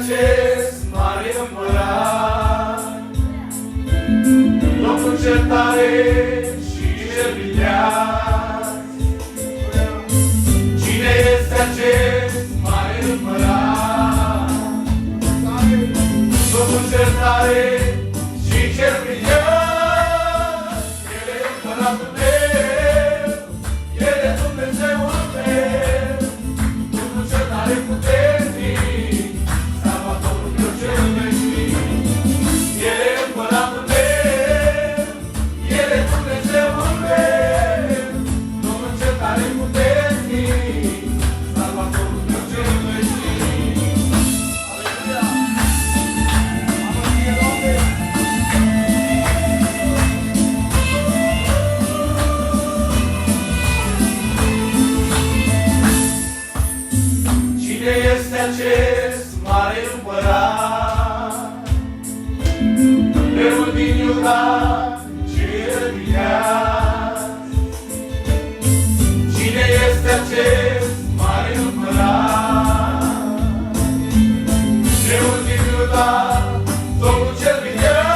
acest mare împărat, Domnul cel tare și cel viteaz. Cine este acest mare împărat, Domnul cel tare și cel viteaz? El e împăratul meu, El e Dumnezeul meu, Domnul cel tare puternic, Salvatorul meu cel veșnic. El e împăratul meu, El e Dumnezeul meu, Domnul cel tare puternic, Salvatorul meu cel veșnic. Aleluia! Aleluia, Doamne! Cine este acest mare împărat, Leul din Iuda, cel viteaz? Cine este acest mare împărat, Leul din Iuda, Domnul cel viteaz?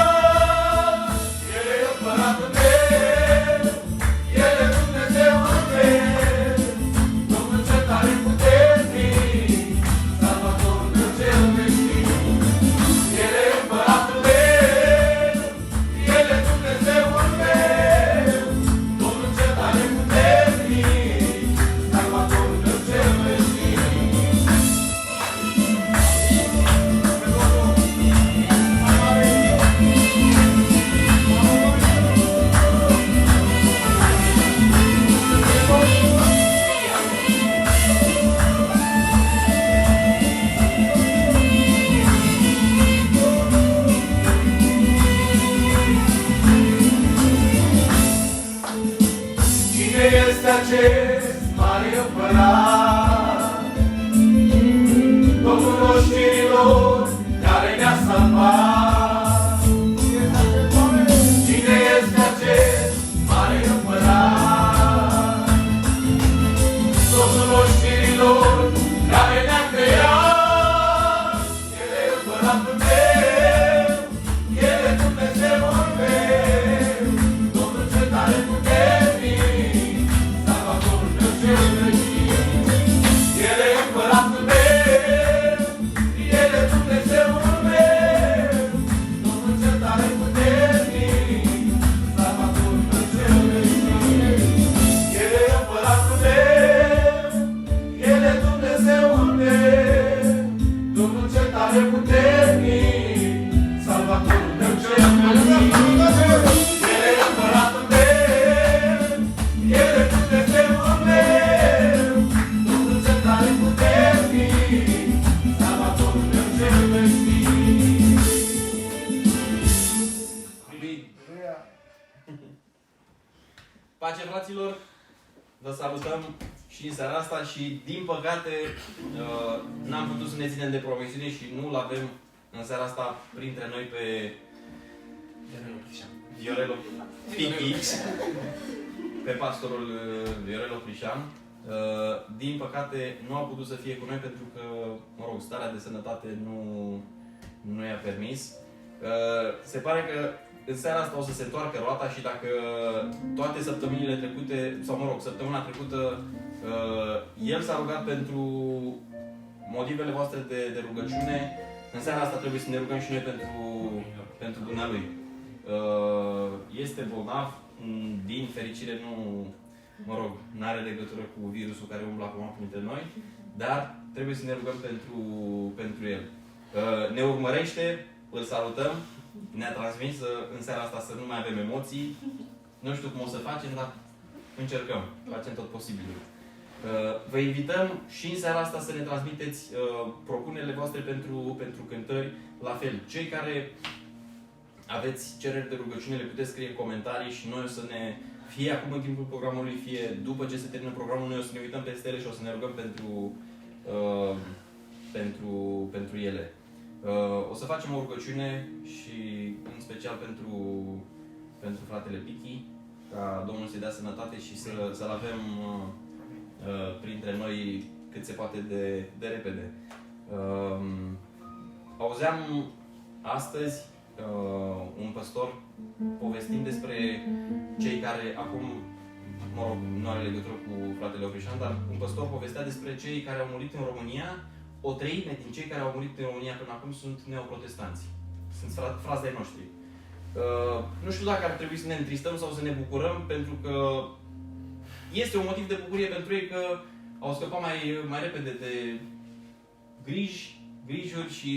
El e împăratul meu, El e Dumnezeul meu, Domnul cel tare puternic, Salvatorul meu cel veșnic. El e împăratul meu, El e Dumnezeul meu, Domnul cel tare puternic, Salvatorul meu cel veșnic. Cine este acest mare împărat, Domnul oștirilor, care ne-a salvat? Cine este acest mare împărat, Domnul oștirilor, care ne-a creat? El e împăratul meu, El e Dumnezeul meu, Domnul cel tare puternic, Salvatorul meu cel veșnic. El e împăratul meu, El e Dumnezeul meu, Domnul cel tare puternic, Salvatorul meu cel veșnic. El e împăratul meu, El e Dumnezeul meu, Domnul cel tare puternic, Salvatorul meu cel veșnic. El e împăratul meu, El e Dumnezeul meu, Domnul cel tare puternic, Salvatorul meu cel veșnic. Amin. Pace, fraților! Vă salutăm și în seara asta și, din păcate, n-am putut să ne ținem de promisiune și nu-l avem în seara asta printre noi pe Viorel Pichi, pe pastorul Viorel Oprișan. Din păcate, nu a putut să fie cu noi pentru că, mă rog, starea de sănătate nu i-a permis. Se pare că în seara asta o să se întoarcă roata și dacă toate săptămânile trecute, sau mă rog, săptămâna trecută, el s-a rugat pentru motivele voastre de rugăciune, în seara asta trebuie să ne rugăm și noi pentru dumnealui. Este bolnav, din fericire nu, mă rog, n-are legătură cu virusul care umblă acum printre noi, dar trebuie să ne rugăm pentru el. Ne urmărește, îl salutăm, ne-a transmis în seara asta să nu mai avem emoții. Nu știu cum o să facem, dar încercăm, facem tot posibilul. Vă invităm și în seara asta să ne transmiteți propunerile voastre pentru cântări. La fel, cei care aveți cereri de rugăciune le puteți scrie în comentarii și noi o să ne, fie acum în timpul programului, fie după ce se termină programul, noi o să ne uităm peste ele și o să ne rugăm pentru ele. O să facem o rugăciune și în special pentru fratele Pichi, ca Domnul să-i dea sănătate și să-l avem printre noi cât se poate de repede. auzeam astăzi un păstor povestind despre cei care acum, mă rog, nu are legătură cu fratele Oprișan, dar un păstor povestea despre cei care au murit în România. O treime din cei care au murit în România până acum sunt neoprotestanți. Sunt frații ai noștri. Nu știu dacă ar trebui să ne întristăm sau să ne bucurăm, pentru că este un motiv de bucurie pentru ei că au scăpat mai repede de grijuri și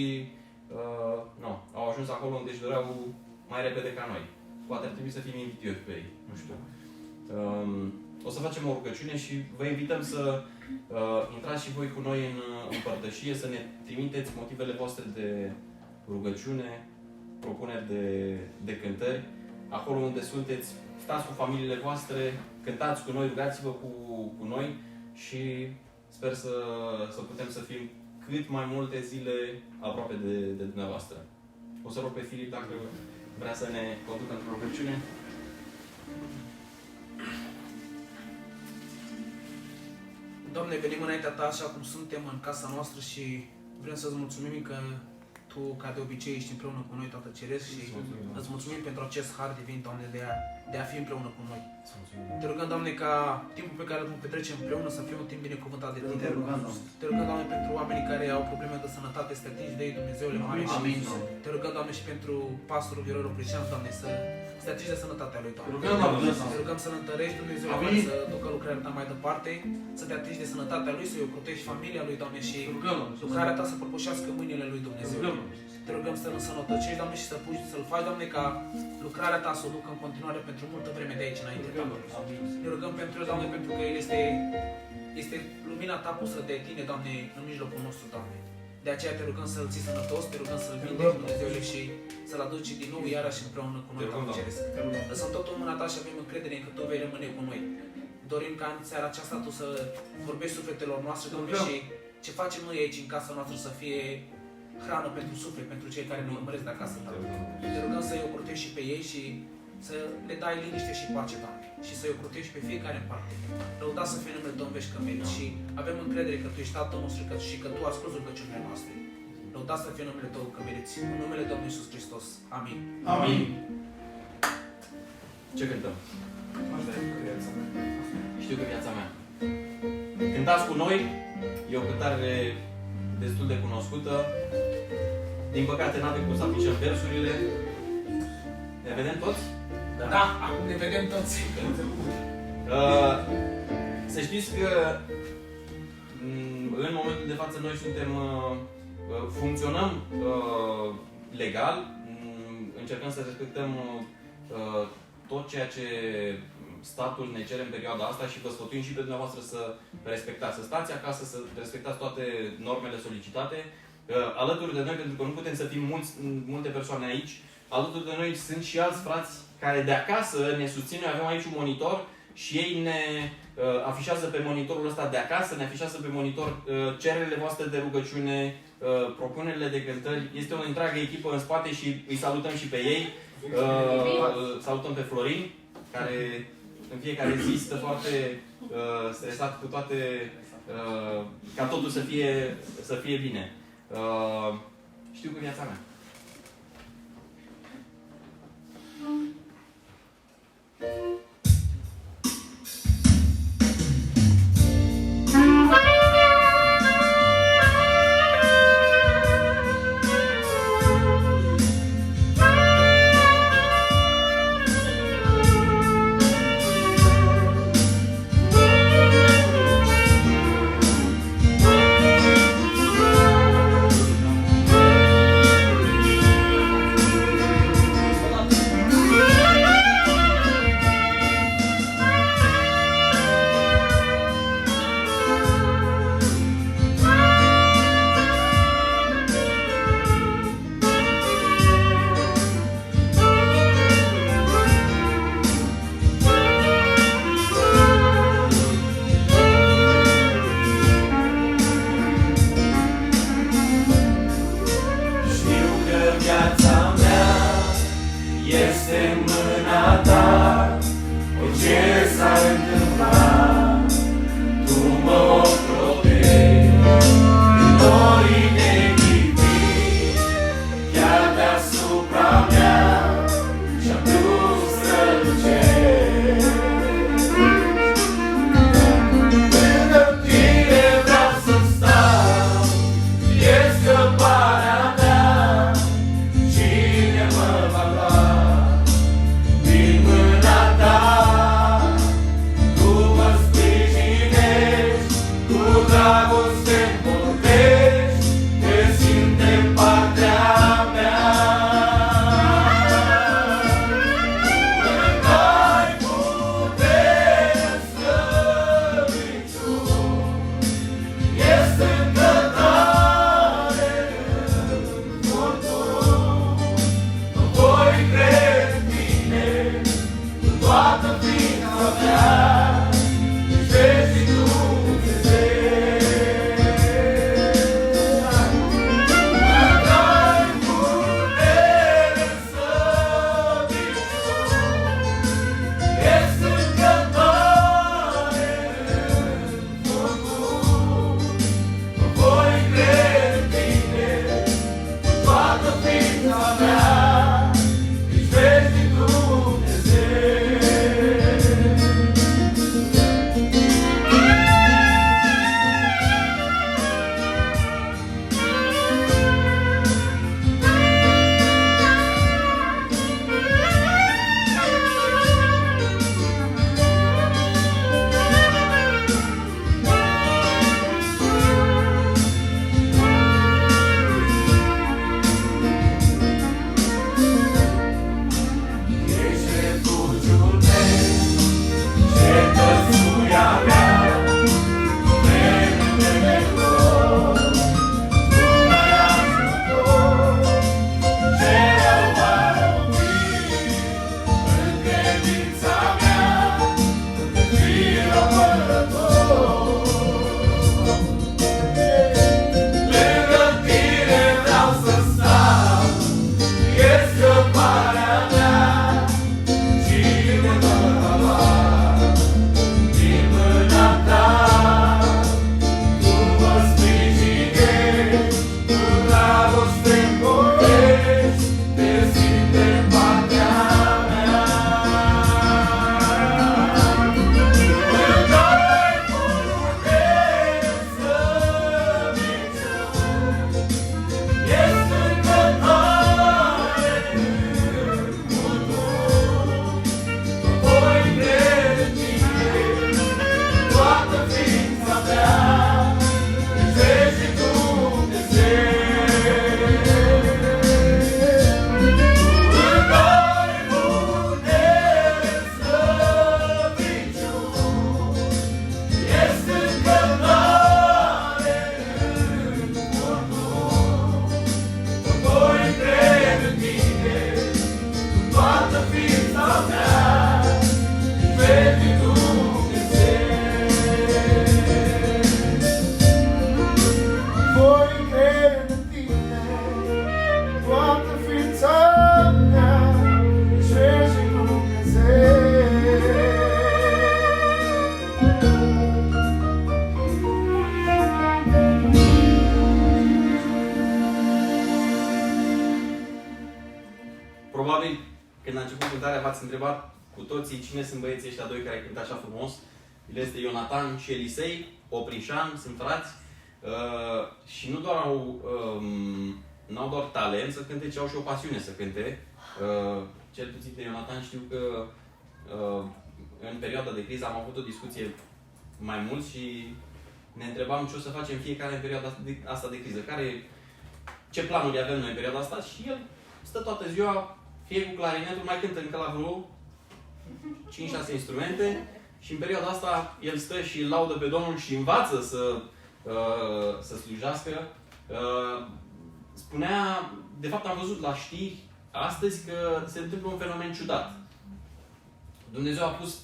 au ajuns acolo unde își doreau mai repede ca noi. Poate ar trebui să fim invidioși pe ei, nu știu. O să facem o rugăciune și vă invităm să intrați și voi cu noi în împărtășie, să ne trimiteți motivele voastre de rugăciune, propuneri de cântări. Acolo unde sunteți, stați cu familiile voastre, cântați cu noi, rugați-vă cu noi și sper să putem să fim cât mai multe zile aproape de dumneavoastră. O să rog pe Filip dacă vrea să ne conducă într-o rugăciune. Doamne, venim înaintea Ta așa cum suntem în casa noastră și vrem să-ți mulțumim că Tu, ca de obicei, ești împreună cu noi, Tată Ceresc, și îți mulțumim pentru acest har divin, Doamne, de a fi împreună cu noi. Te rugăm, Doamne, ca timpul pe care îl vom petrece împreună să fie un timp binecuvântat de Tine. Te rugăm, Doamne, pentru oamenii care au probleme de sănătate, să te atingi de ei, Dumnezeule mare. Amin. Te rugăm, Doamne, și pentru pastorul Viorel Oprișan, Doamne, să te atingi de sănătatea lui, Doamne. Te rugăm să-l întărești, Dumnezeule mare, să ducă lucrarea Ta mai departe, să te atingi de sănătatea lui, să-i protești familia lui, Doamne, și lucrarea Ta să propășească mâinile lui, Dumnezeu. Te rugăm să-l însănătocești, Doamne, și să-l faci, Doamne, ca lucrarea Ta să o ducă în continuare pentru multă vreme de aici înainte, Doamne. Ne rugăm pentru el, Doamne, pentru că el este lumina Ta pusă de Tine, Doamne, în mijlocul nostru, Doamne. De aceea te rugăm să-l ții sănătos, te rugăm să-l vindeci, Dumnezeule, și să-l aduci din nou iarăși împreună cu noi, Doamne Ceresc. Lăsăm totul în mâna Ta și avem încredere că Tu vei rămâne cu noi. Dorim ca în seara aceasta Tu să vorbești sufletelor noastre, Doamne, și ce facem noi aici în casa noastră să fie hrană pentru suflet, pentru cei care ne urmăresc de acasă, Doamne. Te rugăm să-i ocrotești și pe ei și să le dai liniște și pace, Doamne, și să-i ocrotești pe fiecare în parte. Lăudat să fie numele Tău în veci că meriți și avem încredere că Tu ești Tatăl nostru și că Tu asculți rugăciunile noastre. Lăudat să fie numele Tău că meriți. În numele Domnului Iisus Hristos. Amin. Amin. Ce cântăm? Știu că viața mea. Cântați cu noi, e o cântare destul de cunoscută. Din păcate n-avem cum să afișăm versurile. Ne vedem toți? Da, acum ne vedem toți. Să știți că în momentul de față noi funcționăm legal, încercăm să respectăm tot ceea ce statul ne cere în perioada asta și vă sfătuim și pe dumneavoastră să respectați, să stați acasă, să respectați toate normele solicitate. Alături de noi, pentru că nu putem să fim multe persoane aici, alături de noi sunt și alți frați care de acasă ne susțin. Noi avem aici un monitor și ei ne afișează pe monitorul ăsta de acasă, ne afișează pe monitor cererile voastre de rugăciune, propunerile de cântări. Este o întreagă echipă în spate și îi salutăm și pe ei. Salutăm pe Florin, care în fiecare zi stă foarte stresat cu toate, ca totul să fie bine. Știu că viața mea. început cântarea, v-ați întrebat cu toții cine sunt băieții ăștia doi care cântă așa frumos. El este Ionatan și Elisei, Oprișan, sunt frați. Și nu doar n-au doar talent să cânte, ci au și o pasiune să cânte. Cel puțin de Ionatan știu că în perioada de criză am avut o discuție mai mult și ne întrebam ce o să facem fiecare în perioada asta de criză. Ce planuri avem noi în perioada asta și el stă toată ziua, fie cu clarinetul, mai cântă încă la vreo 5-6 instrumente și în perioada asta el stă și laudă pe Domnul și învață să slujească. Spunea, de fapt am văzut la știri astăzi că se întâmplă un fenomen ciudat. Dumnezeu a pus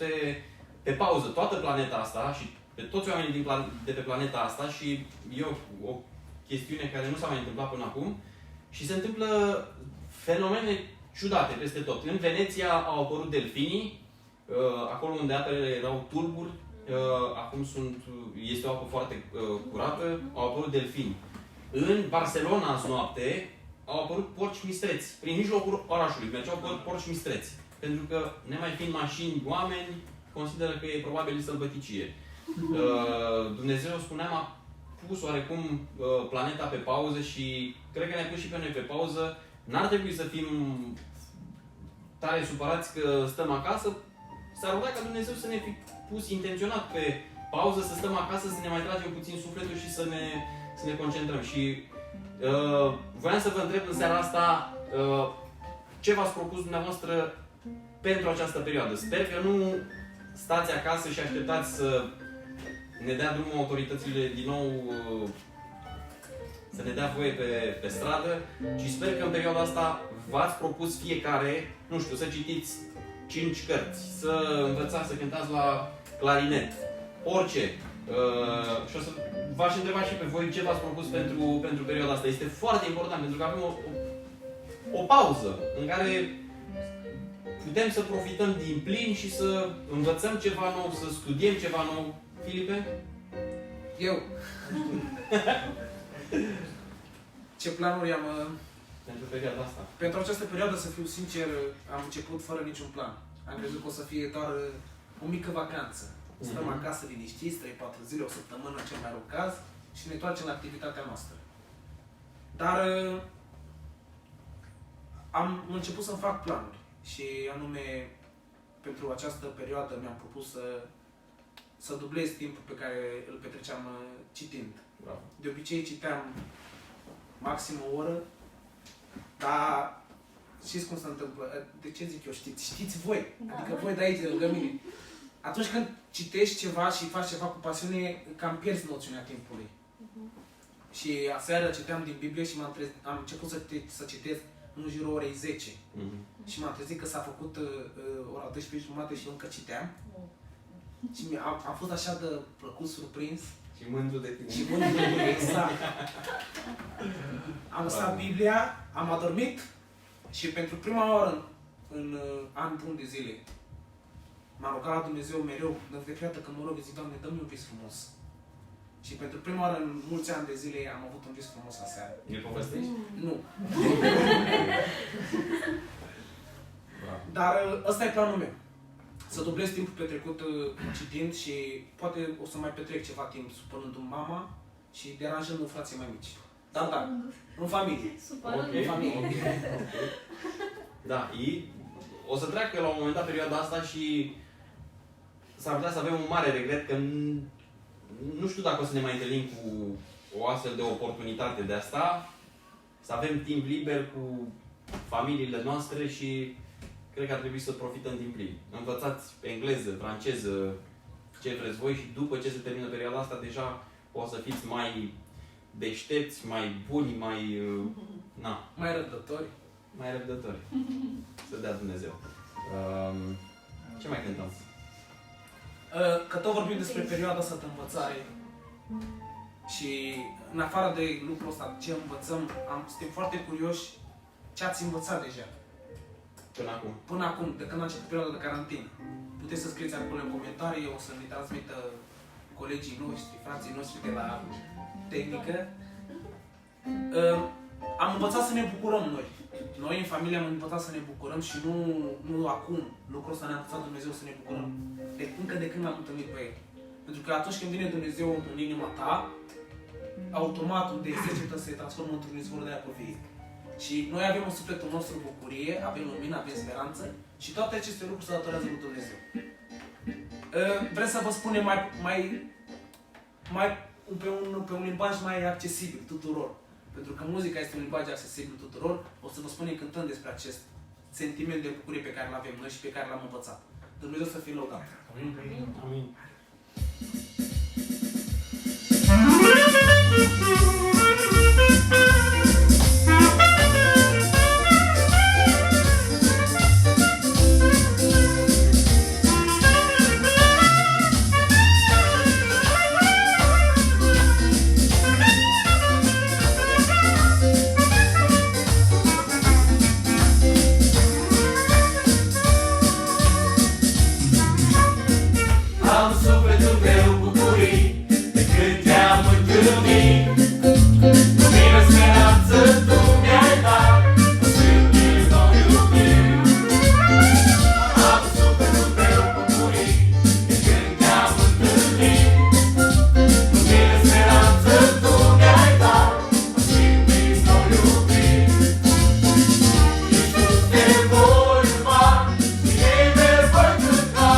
pe pauză toată planeta asta și pe toți oamenii de pe planeta asta și e o chestiune care nu s-a mai întâmplat până acum și se întâmplă fenomene ciudate peste tot. În Veneția au apărut delfinii, acolo unde apele erau tulburi, acum este o apă foarte curată, au apărut delfini. În Barcelona, azi noapte, au apărut porci mistreți. Prin mijlocul orașului mergeau porci mistreți. Pentru că, nemai fiind mașini, oameni, consideră că e probabil sălbăticie. Dumnezeu, spuneam, a pus oarecum planeta pe pauză și cred că ne-a pus și pe noi pe pauză. N-ar trebui să fim tare supărați că stăm acasă. S-ar putea ca Dumnezeu să ne fi pus intenționat pe pauză, să stăm acasă, să ne mai tragem puțin sufletul și să ne concentrăm. Și voiam să vă întreb în seara asta ce v-ați propus dumneavoastră pentru această perioadă. Sper că nu stați acasă și așteptați să ne dea drumul autoritățile din nou să ne dea voie pe stradă, ci sper că în perioada asta v-ați propus fiecare, nu știu, să citiți 5 cărți, să învățați să cântați la clarinet, orice. Și o să v-aș întreba și pe voi ce v-ați propus pentru perioada asta. Este foarte important pentru că avem o pauză în care putem să profităm din plin și să învățăm ceva nou, să studiem ceva nou. Filipe? Eu. Ce planuri am... Pentru perioada asta. Pentru această perioadă, să fiu sincer, am început fără niciun plan. Am crezut că o să fie doar o mică vacanță. Stăm acasă liniștiți, 3-4 zile, o săptămână, cel mai rău caz, și ne întoarcem la activitatea noastră. Dar am început să-mi fac planuri. Și anume, pentru această perioadă mi-am propus să dublez timpul pe care îl petreceam citind. Bravo. De obicei citeam maxim o oră, dar știți cum se întâmplă? De ce zic eu știți? Știți voi, adică voi de aici, de lângă mine. Atunci când citești ceva și faci ceva cu pasiune, cam pierzi noțiunea timpului. Și aseară citeam din Biblie și am început să citesc în jurul orei 10. Și m-am trezit că s-a făcut ora 12:30 și încă citeam. Și am fost așa de plăcut surprins. Și mândru de tine. Și mândru de tine, exact. Am lăsat Biblia, am adormit și pentru prima oară în ani buni de zile m-am rugat la Dumnezeu mereu, de fiecare dată când mă rog, zic, Doamne, dă-mi un vis frumos. Și pentru prima oară în mulți ani de zile am avut un vis frumos aseară. Ne povestești? Nu. Dar ăsta e planul meu. Să dublez timpul petrecut citind și poate o să mai petrec ceva timp supărându-mi mama și deranjând frații mai mici. Da, în familie. Okay. În familie. Okay. Da, o să treacă la un moment dat perioada asta și s-ar putea să avem un mare regret că nu știu dacă o să ne mai întâlnim cu o astfel de oportunitate de asta, să avem timp liber cu familiile noastre și cred că ar trebui să profităm din plin. Învățați engleză, franceză, ce vreți voi și după ce se termină perioada asta, deja o să fiți mai deștepți, mai buni, mai... Mai răbdători. Mai răbdători. Să dea Dumnezeu. Ce mai cântăm? Că tot vorbim despre perioada asta de învățare și în afară de lucrul ăsta, ce învățăm, suntem foarte curioși ce ați învățat deja. Până acum. Până acum, de când a început perioada de carantină. Puteți să scrieți acolo în comentarii, o să ne transmită colegii noștri, frații noștri de la tehnică. Am învățat să ne bucurăm noi Noi în familie am învățat să ne bucurăm și nu acum. Lucrul ăsta ne-a învățat Dumnezeu să ne bucurăm încă de când am întâlnit pe El. Pentru că atunci când vine Dumnezeu în inima ta, automat unde este cetă se transformă într-un izvor de apă vie. Și noi avem în sufletul nostru bucurie, avem lumină, avem speranță și toate aceste lucruri se datorează lui Dumnezeu. Vreau să vă spunem pe un limbaj mai accesibil tuturor. Pentru că muzica este un limbaj accesibil tuturor, o să vă spunem cântând despre acest sentiment de bucurie pe care îl avem noi și pe care l-am învățat. Dumnezeu să fie lăudat. Amin. Amin. Am sufletul meu bucurii de când te-am întâlnit. Lumină, speranță tu mi-ai dat, mă simt din nou iubit. Am sufletul meu bucurii de când te-am întâlnit. Lumină, speranță tu mi-ai dat, mă simt din nou iubit. Ești tu te voi urma și tine voi cânta.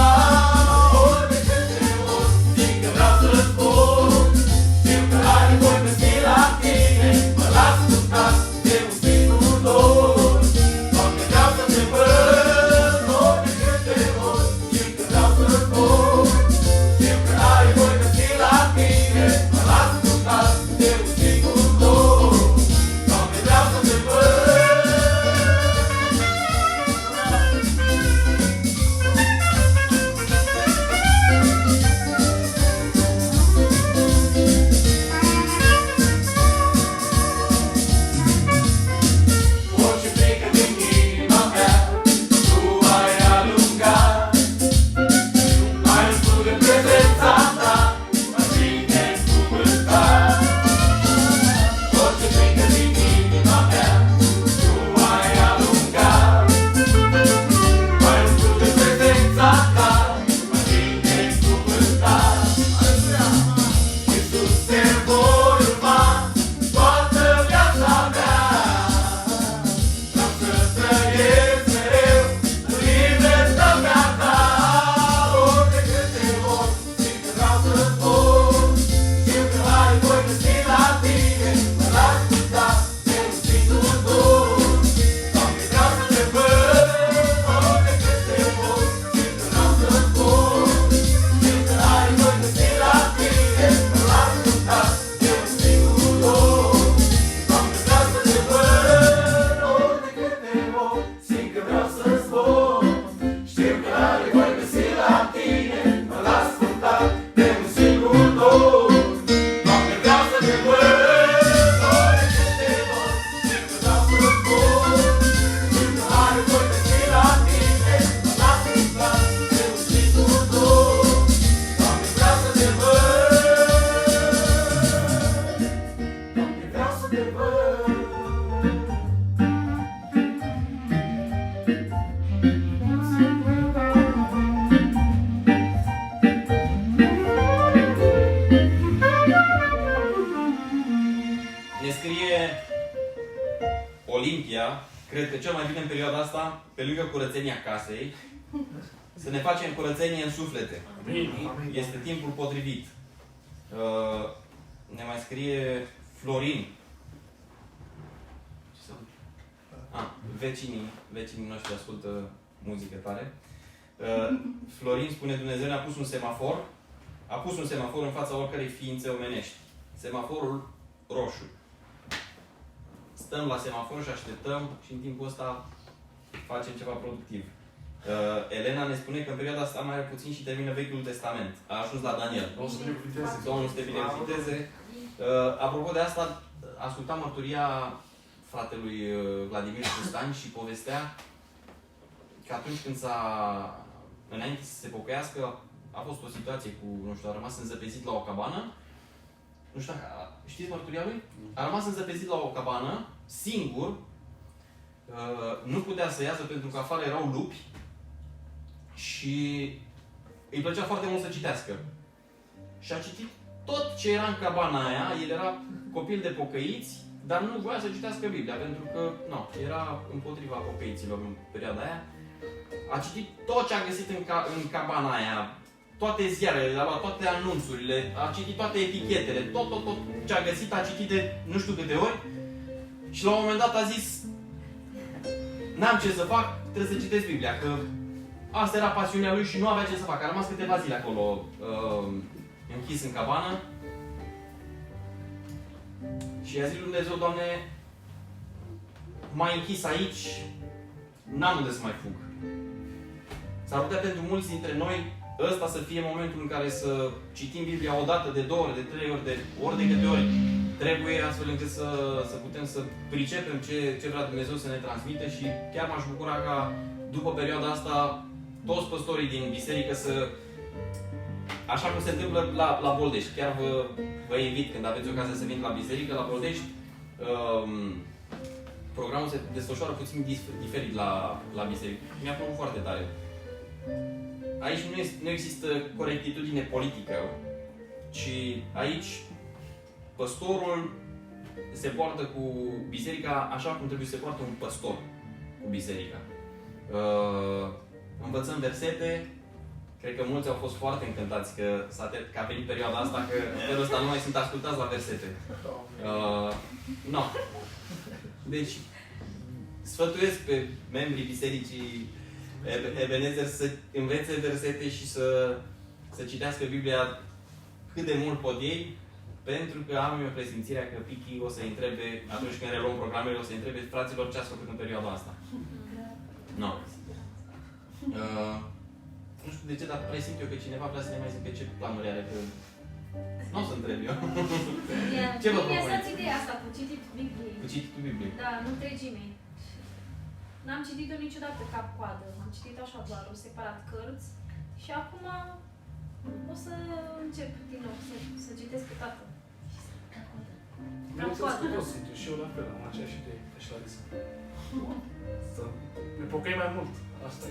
Cred că cel mai bine în perioada asta, pe lângă curățenia casei, să ne facem curățenie în suflete. Este timpul potrivit. Ne mai scrie Florin. Vecinii noștri ascultă muzică tare. Florin spune: Dumnezeu ne-a pus un semafor. A pus un semafor în fața oricărei ființe omenești. Semaforul roșu. Stăm la semafor și așteptăm și în timpul ăsta facem ceva productiv. Elena ne spune că în perioada asta mai puțin și termină Vechiul Testament. A ajuns la Daniel. Domnul să te binecuvinteze. Apropo de asta, ascultam mărturia fratelui Vladimir Pustan și povestea că atunci când înainte să se pocăiască, a fost o situație cu, nu știu, a rămas înzăpezit la o cabană. Nu știu dacă știți mărturia lui? A rămas înzăpezit la o cabană, singur, nu putea să iasă pentru că afară erau lupi și îi plăcea foarte mult să citească. Și a citit tot ce era în cabana aia, el era copil de pocăiți, dar nu voia să citească Biblia, pentru că era împotriva pocăiților în perioada aia. A citit tot ce a găsit în cabana aia, toate ziarele, a luat toate anunțurile, a citit toate etichetele, tot ce a găsit, a citit de nu știu câte ori și la un moment dat a zis n-am ce să fac, trebuie să citesc Biblia, că asta era pasiunea lui și nu avea ce să facă. A rămas câteva zile acolo închis în cabană și i-a zis lui Dumnezeu, Doamne, m-ai închis aici, n-am unde să mai fug. S-ar putea pentru mulți dintre noi ăsta să fie momentul în care să citim Biblia o dată, de 2 ori, de 3 ori, de ori de câte ori trebuie, astfel încât să putem să pricepem ce vrea Dumnezeu să ne transmite și chiar m-aș bucura ca după perioada asta toți păstorii din biserică să, așa cum se întâmplă la Boldești, chiar vă invit când aveți ocazia să vin la biserică, la Boldești, programul se desfășoară puțin diferit la biserică. Mi-a plăcut foarte tare. Aici nu există corectitudine politică, ci aici păstorul se poartă cu biserica așa cum trebuie să se poartă un păstor cu biserica. Învățăm versete. Cred că mulți au fost foarte încântați că a venit perioada asta, că în felul ăsta nu mai sunt ascultați la versete. Deci, sfătuiesc pe membrii bisericii Ebenezer să învețe versete și să citească Biblia cât de mult pot ei, pentru că am eu presimțirea că Pichi o să-i întrebe, atunci când reluăm programele, o să-i întrebe fraților ce ați făcut în perioada asta. Nu știu de ce, dar presimt eu că cineva vrea să ne mai zică ce planuri are, că nu o să întreb eu. Ce vă propuneți? Lăsați ideea asta cu cititul Bibliei. Cu cititul Bibliei. Da, în întregime. N-am citit-o niciodată cap-coadă. Am citit așa doar o separat cărți și acum o să încep din nou să citesc pe toată. Cap-coadă, da. Sunt eu și eu la fel, am aceeași idee ca și Larisa. Să ne pocăim mai mult. Asta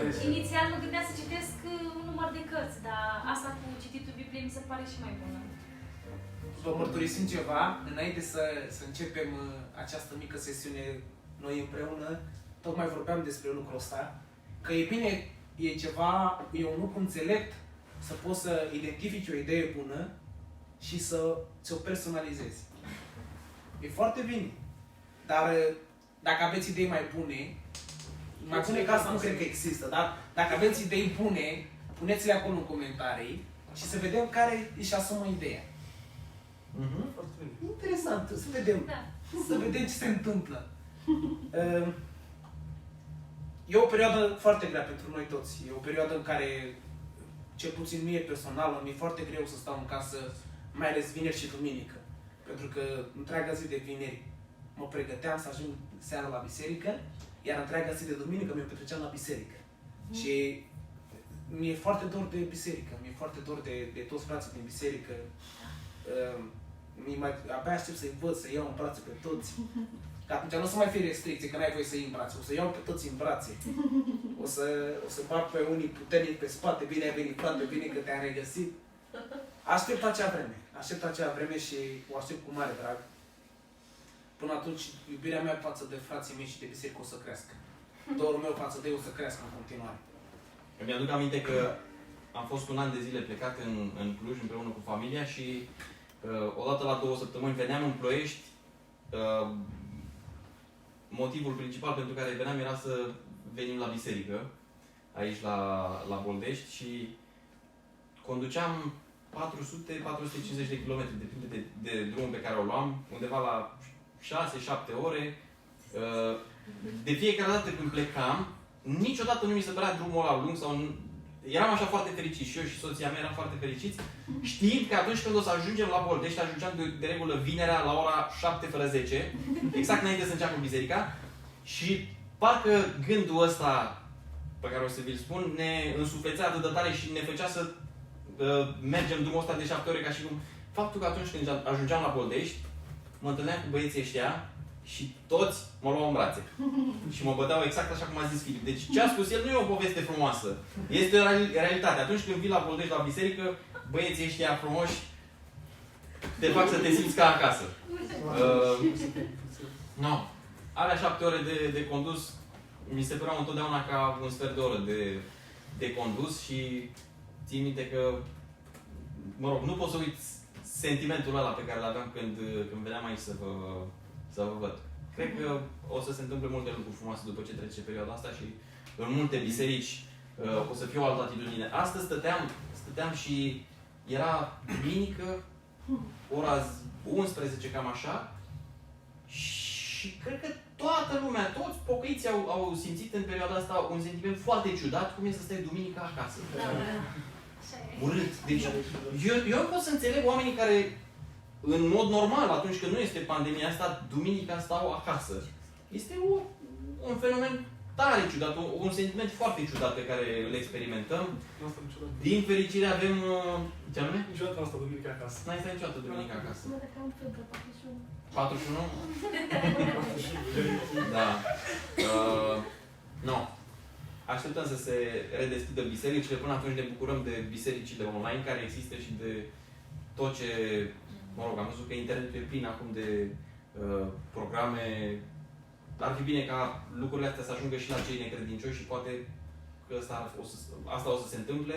este. Inițial mă gândeam să citesc un număr de cărți, dar asta cu cititul Bibliei mi se pare și mai bună. Vă mărturisim ceva, înainte să începem această mică sesiune noi împreună, tocmai vorbeam despre lucrul ăsta, că e bine, e un lucru înțelept să poți să identifici o idee bună și să ți-o personalizezi. E foarte bine. Dar dacă aveți idei mai bune ca asta nu cred că există, dar dacă aveți idei bune, puneți-le acolo în comentarii și să vedem care își asumă ideea. Interesant, să vedem. Da. Să vedem ce se întâmplă. E o perioadă foarte grea pentru noi toți. E o perioadă în care, cel puțin mie personal, mi-e foarte greu să stau în casă, mai ales vineri și duminică. Pentru că întreaga zi de vineri mă pregăteam să ajung seara la biserică, iar întreaga zi de duminică mi-o petreceam la biserică. Și mi-e foarte dor de biserică, mi-e foarte dor de toți frații din biserică. Abia aștept să-i văd, să iau în brațe pe toți. Că atunci nu o să mai fie restricție, că n-ai voie să iei în brațe. O să iau pe toți în brațe. O să bag pe unii puternic pe spate. Bine ai venit, frate, bine că te-am regăsit. Aștept acea vreme. Aștept acea vreme și o aștept cu mare drag. Până atunci, iubirea mea față de frații mei și de biserică o să crească. Dorul meu față de ei o să crească în continuare. Îmi aduc aminte că am fost un an de zile plecat în Cluj împreună cu familia și odată la 2 săptămâni veneam în Ploiești. Motivul principal pentru care veneam era să venim la biserică, aici la Boldești, și conduceam 400-450 de kilometri, depinde de drumul pe care o luam, undeva la 6-7 ore. De fiecare dată când plecam, niciodată nu mi se părea drumul ăla lung sau... Eram așa foarte fericit și eu și soția mea eram foarte fericiți, știind că atunci când o să ajungem la Boldești, ajungeam de regulă vinerea la ora 7:10, exact înainte să înceapă biserica, și parcă gândul ăsta pe care o să vi-l spun ne însuflețea atât de tare și ne făcea să mergem drumul ăsta de 7 ore, ca și cum faptul că atunci când ajungeam la Boldești, mă întâlneam cu băieții ăștia și toți mă luau în brațe. Și mă băteau exact așa cum a zis Filip. Deci ce a spus el nu e o poveste frumoasă. Este o realitate. Atunci când vii la Boldești, la biserică, băieții ăștia frumoși te fac să te simți ca acasă. No. Alea 7 ore de condus mi se păreau întotdeauna ca un sfert de oră de condus și țin minte că, mă rog, nu pot să uit sentimentul ăla pe care l-aveam când veneam aici să vă văd. Cred că o să se întâmple multe lucruri frumoase după ce trece perioada asta și în multe biserici o să fie o altă atitudine. Astăzi stăteam și era duminică, ora 11, cam așa, și cred că toată lumea, toți pocăiții au simțit în perioada asta un sentiment foarte ciudat, cum e să stai duminica acasă. Urât. Deci, eu nu pot să înțeleg oamenii care, în mod normal, atunci când nu este pandemia asta, duminica stau acasă. Este un fenomen tare ciudat, un sentiment foarte ciudat pe care îl experimentăm. Din fericire avem... Ce anume? Niciodată n-am stat duminica acasă. N-ai stat niciodată duminica acasă. Mă, dacă am febră, 41. 41? Da. No. Așteptăm să se redeschidă bisericile. Până atunci ne bucurăm de bisericile online care există și de tot ce... Mă rog, am văzut că internetul e plin acum de programe. Ar fi bine ca lucrurile astea să ajungă și la cei necredincioși și poate că asta o să se întâmple.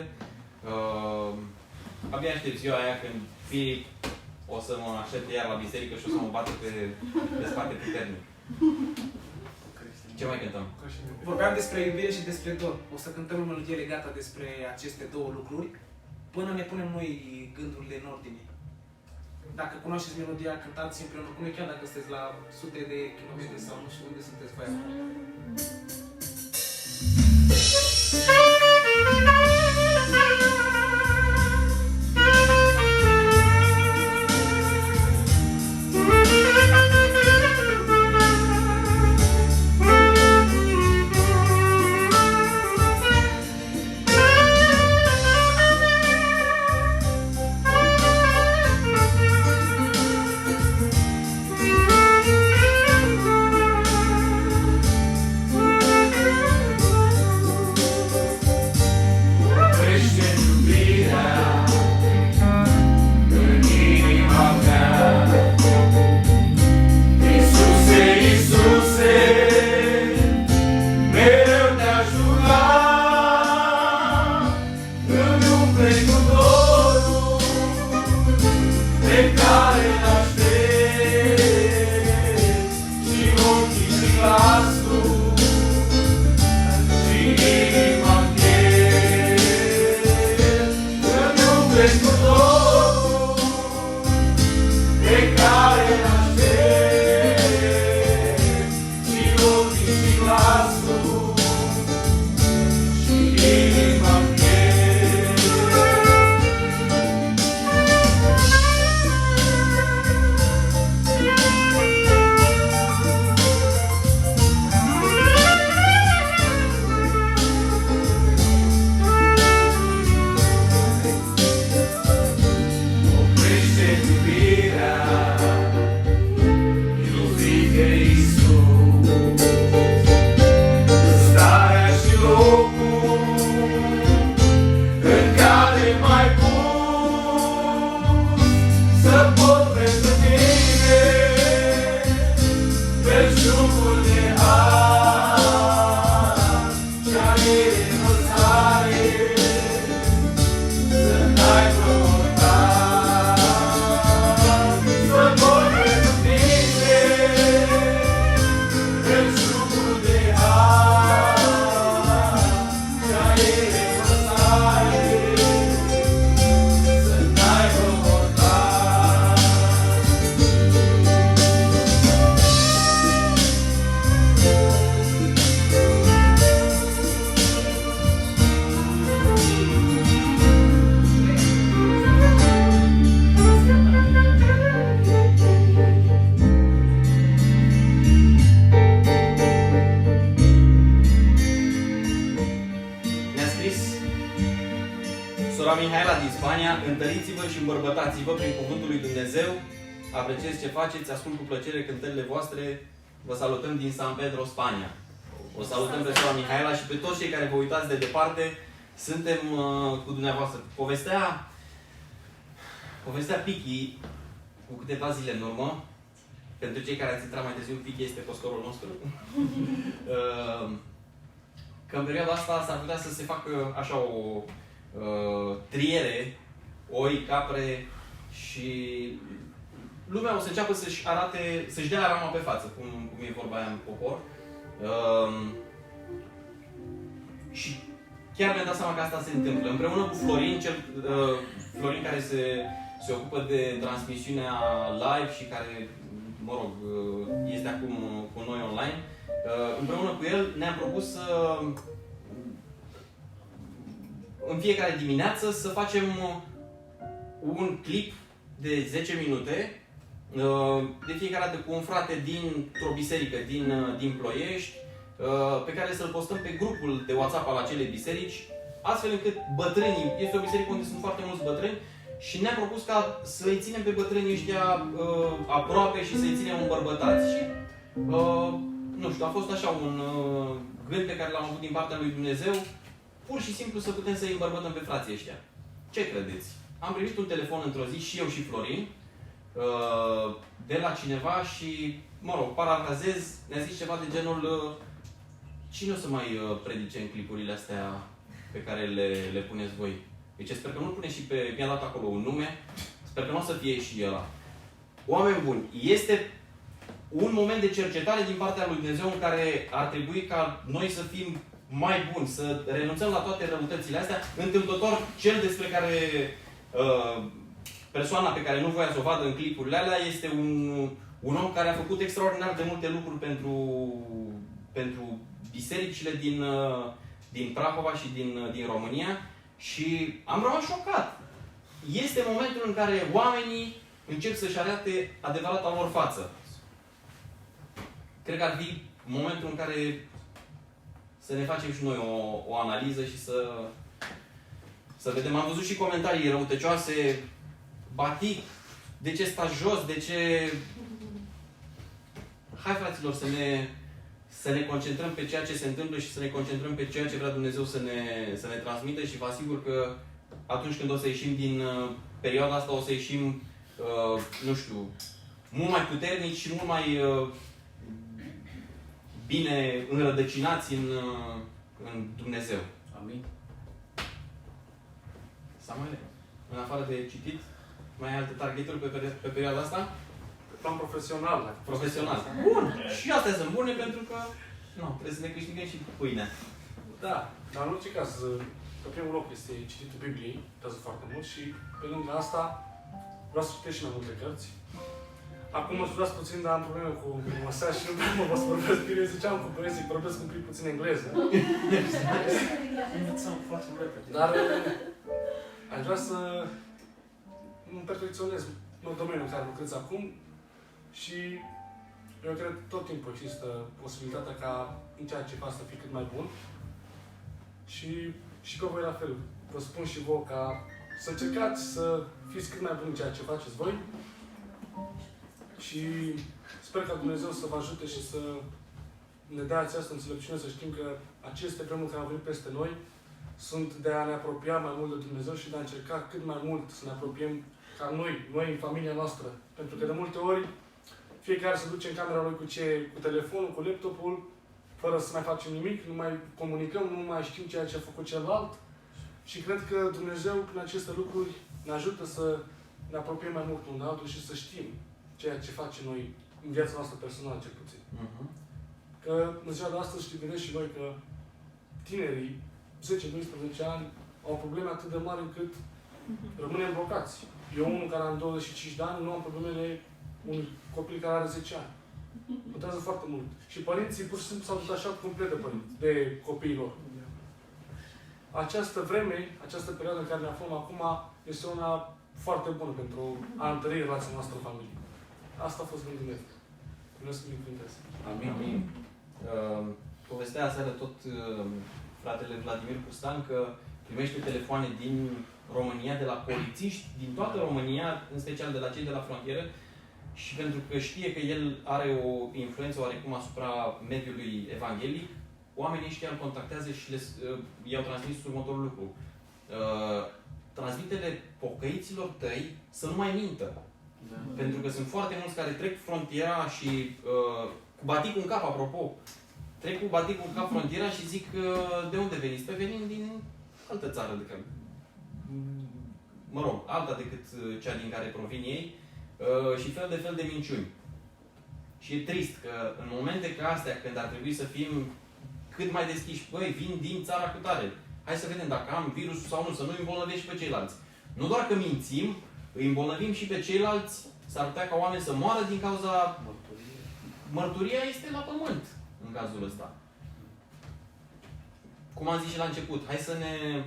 Abia aștept ziua aia când Filip o să mă aștepte iar la biserică și o să mă bată pe spate puternic. Ce mai cântăm? Vorbeam despre iubire și despre dor. O să cântăm o melodie legată despre aceste două lucruri până ne punem noi gândurile în ordine. Dacă cunoașteți melodia, cântați împreună cu noi, chiar dacă sunteți la sute de kilometri sau nu știu unde sunteți voi acum. Întăriți-vă și îmbărbătați-vă prin cuvântul lui Dumnezeu, apreciez ce faceți, ascult cu plăcere cântările voastre vă salutăm din San Pedro, Spania. O salutăm pe doamna Mihaela și pe toți cei care vă uitați de departe. Suntem cu dumneavoastră. Povestea Pichi, cu câteva zile în urmă, pentru cei care ați intrat mai târziu, Pichi este postorul nostru. Că în perioada asta s-ar putea să se facă așa o triere, oi, capre și lumea o să înceapă să-și arate, să-și dea rama pe față, cum e vorba aia în popor. Și chiar mi-am dat seama că asta se întâmplă. Împreună cu Florin, Florin care se ocupă de transmisiunea live și care, mă rog, este acum cu noi online, împreună cu el ne-am propus să în fiecare dimineață să facem un clip de 10 minute de fiecare dată cu un frate dintr-o biserică din Ploiești, pe care să-l postăm pe grupul de WhatsApp al acelei biserici, astfel încât bătrânii, este o biserică unde sunt foarte mulți bătrâni, și ne-am propus ca să-i ținem pe bătrânii ăștia aproape și să-i ținem îmbărbătați. Și, nu știu, a fost așa un gând pe care l-am avut din partea lui Dumnezeu, pur și simplu să putem să-i îmbărbătăm pe frații ăștia. Ce credeți? Am primit un telefon într-o zi, și eu și Florin, de la cineva și, mă rog, parafrazez, ne-a zis ceva de genul: cine o să mai predice în clipurile astea pe care le puneți voi? Deci sper că nu pune și pe... Mi-a dat acolo un nume, sper că nu o să fie și ăla. Oameni buni, este un moment de cercetare din partea lui Dumnezeu în care ar trebui ca noi să fim mai buni, să renunțăm la toate răutățile astea. Întâmplător, cel despre care persoana pe care nu voia să o vadă în clipurile alea este un om care a făcut extraordinar de multe lucruri pentru bisericile din Prahova și din România și am rămas șocat. Este momentul în care oamenii încep să-și arate adevărata lor față. Cred că ar fi momentul în care să ne facem și noi o analiză și să vedem. Am văzut și comentarii răutăcioase. Batic, de ce stați jos? De ce... Hai, fraților, să ne concentrăm pe ceea ce se întâmplă și să ne concentrăm pe ceea ce vrea Dumnezeu să ne transmită și vă asigur că atunci când o să ieșim din perioada asta, o să ieșim, nu știu, mult mai puternici și mult mai bine înrădăcinați în Dumnezeu. Amin. Samuel, în afară de citit, mai ai alte targeturi pe perioada asta? Plan profesional. Profesional. Bun! Și astea sunt bune pentru că trebuie să ne câștigăm și pâinea. Da, dar în orice caz, pe primul loc este cititul Bibliei, tează foarte mult și pe lângă asta vreau să citesc și mai multe cărți. Acum mă scuzați puțin, dar am probleme cu masaj și nu mă să vorbesc bine. Ziceam cu părinții, vorbesc un pic puțin engleză. Dar aș vrea să mă perfecționez în domeniul în care lucrez acum și eu cred că tot timpul există posibilitatea ca în ceea ce fac să fii cât mai bun și pe voi la fel. Vă spun și vouă ca să încercați să fiți cât mai buni în ceea ce faceți voi și sper ca Dumnezeu să vă ajute și să ne dea această înțelepciune, să știm că aceste vremuri care au venit peste noi sunt de a ne apropia mai mult de Dumnezeu și de a încerca cât mai mult să ne apropiem ca noi în familia noastră. Pentru că de multe ori fiecare se duce în camera lui cu telefonul, cu laptopul, fără să mai facem nimic, nu mai comunicăm, nu mai știm ceea ce a făcut celălalt. Și cred că Dumnezeu, prin aceste lucruri, ne ajută să ne apropiem mai mult unul de altul și să știm ceea ce facem noi în viața noastră personală, cel puțin. Că în ziua de astăzi știi, vedeți și noi că tinerii, 10-12 ani, au probleme atât de mari încât rămânem blocați. Eu, unul care am 25 de ani, nu am problemele unui copil care are 10 ani. Contează foarte mult. Și părinții pur și simplu s-au detașat complet de copiilor. Această vreme, această perioadă în care ne aflăm acum, este una foarte bună pentru a întări relația noastră în familie. Asta a fost gândul meu. Mulțumesc binecuvântez. Amin. Amin. Povestea aseară tot fratele Vladimir Pustan că primește telefoane din România, de la polițiști din toată România, în special de la cei de la frontieră, și pentru că știe că el are o influență oarecum asupra mediului evanghelic, oamenii ăștia îl contactează și i-au transmis următorul lucru. Transmite-le pocăiților tăi să nu mai mintă. Da. Pentru că sunt foarte mulți care trec frontiera și cu baticul în cap, apropo, trec cu baticul în cap frontiera și zic de unde veniți? Pe venim din altă țară decât, mă rog, alta decât cea din care provin ei și fel de minciuni. Și e trist că în momente ca astea, când ar trebui să fim cât mai deschiși, băi, vin din țara cu tare, hai să vedem dacă am virusul sau nu, să nu îmbolnăvești pe ceilalți. Nu doar că mințim, îi îmbolnăvim și pe ceilalți, s-ar putea ca oameni să moară din cauza... Mărturia este la pământ, în cazul ăsta. Cum am zis și la început, hai să ne...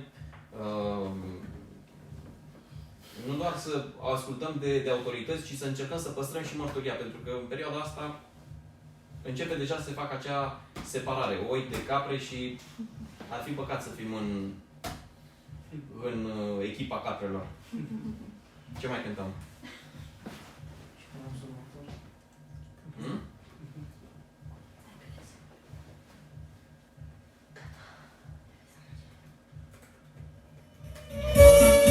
nu doar să ascultăm de autorități, ci să încercăm să păstrăm și mărturia, pentru că în perioada asta începe deja să se facă acea separare, oi de capre și ar fi păcat să fim în echipa caprelor. Ce mai cântăm? Hmm? Aleluia!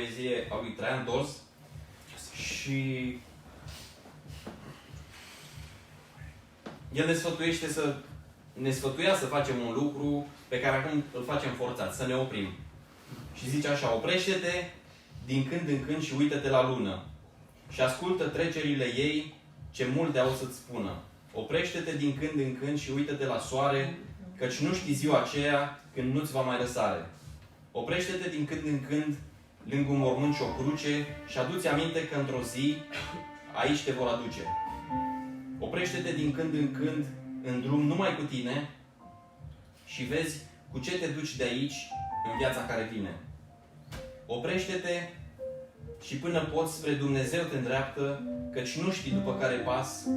poezie a lui Traian Dors și el ne sfătuia să facem un lucru pe care acum îl facem forțat, să ne oprim. Și zice așa, oprește-te din când în când și uită-te la lună și ascultă trecerile ei ce multe au să-ți spună. Oprește-te din când în când și uită-te la soare, căci nu știi ziua aceea când nu-ți va mai răsare. Oprește-te din când în când lângă un mormânt și o cruce și adu-ți aminte că într-o zi aici te vor aduce. Oprește-te din când în când în drum numai cu tine și vezi cu ce te duci de aici în viața care vine. Oprește-te și până poți spre Dumnezeu te îndreaptă, căci nu știi după care pas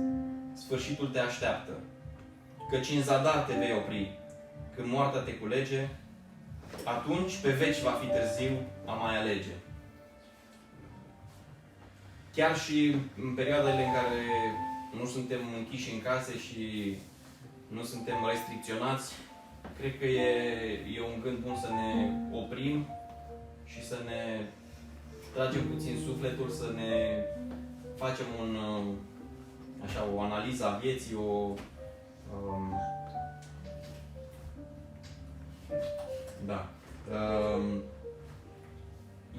sfârșitul te așteaptă. Căci în zadar te vei opri, când moartea te culege, atunci pe veci va fi târziu a mai alege. Chiar și în perioadele în care nu suntem închiși în case și nu suntem restricționați, cred că e un gând bun să ne oprim și să ne tragem puțin sufletul, să ne facem o analiză a vieții,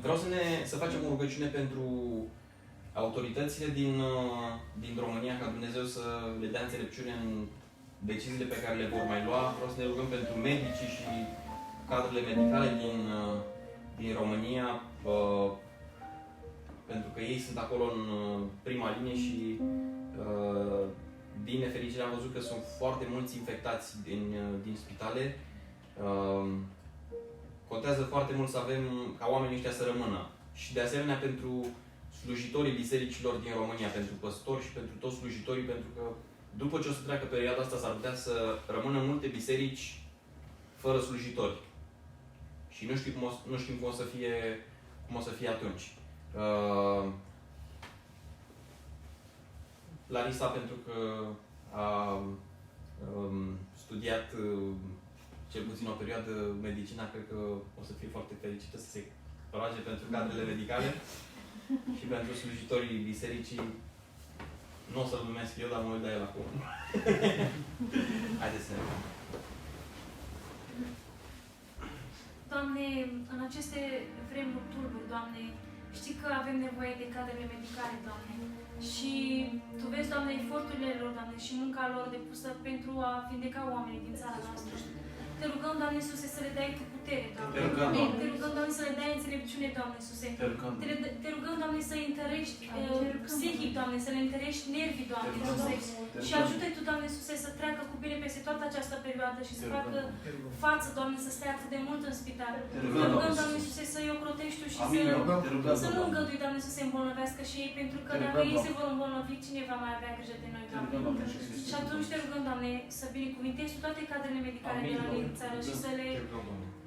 vreau să facem o rugăciune pentru autoritățile din România, ca Dumnezeu să le dea înțelepciune în deciziile pe care le vor mai lua. Vreau să ne rugăm pentru medicii și cadrele medicale din România, pentru că ei sunt acolo în prima linie și din nefericire am văzut că sunt foarte mulți infectați din spitale. Contează foarte mult să avem ca oamenii ăștia să rămână. Și de asemenea pentru slujitorii bisericilor din România, pentru păstori și pentru toți slujitorii, pentru că după ce o să treacă perioada asta s-ar putea să rămână multe biserici fără slujitori. Și nu știm cum o să fie atunci. Larisa, pentru că a studiat cel puțin o perioadă medicina, cred că o să fie foarte fericită să se roage pentru cadrele medicale și pentru slujitorii bisericii. Nu o să-l numesc eu, dar mă uit la el acum. Haideți să ne rugăm. Doamne, în aceste vremuri tulburi, Doamne, știi că avem nevoie de cadrele medicale, Doamne. Și Tu vezi, Doamne, eforturile lor, Doamne, și munca lor depusă pentru a vindeca oamenii din țara noastră. Te rugăm, Doamne Iisuse, să le dai Tu putere, Doamne. Te rugăm, Doamne, să le dai înțelepciune, Doamne Iisuse. Te rugăm, Doamne, să întărești psihic, Doamne, să le întărești nervii, Doamne Iisuse. Și ajută-i Tu, Doamne Iisuse, să treacă cu bine peste toată această perioadă și să facă față, Doamne, să stea atât de mult în spital. Te rugăm, Doamne Iisuse, să-i ocrotești Tu și să nu îngădui, Doamne, să se îmbolnăvească și ei, pentru că dacă ei se vor îmbolnăvi, cine va mai avea grijă de noi, Doamne? Și atunci Te rugăm, Doamne, să binecuvintezi Tu toate cadrele medicale de la noi în țară și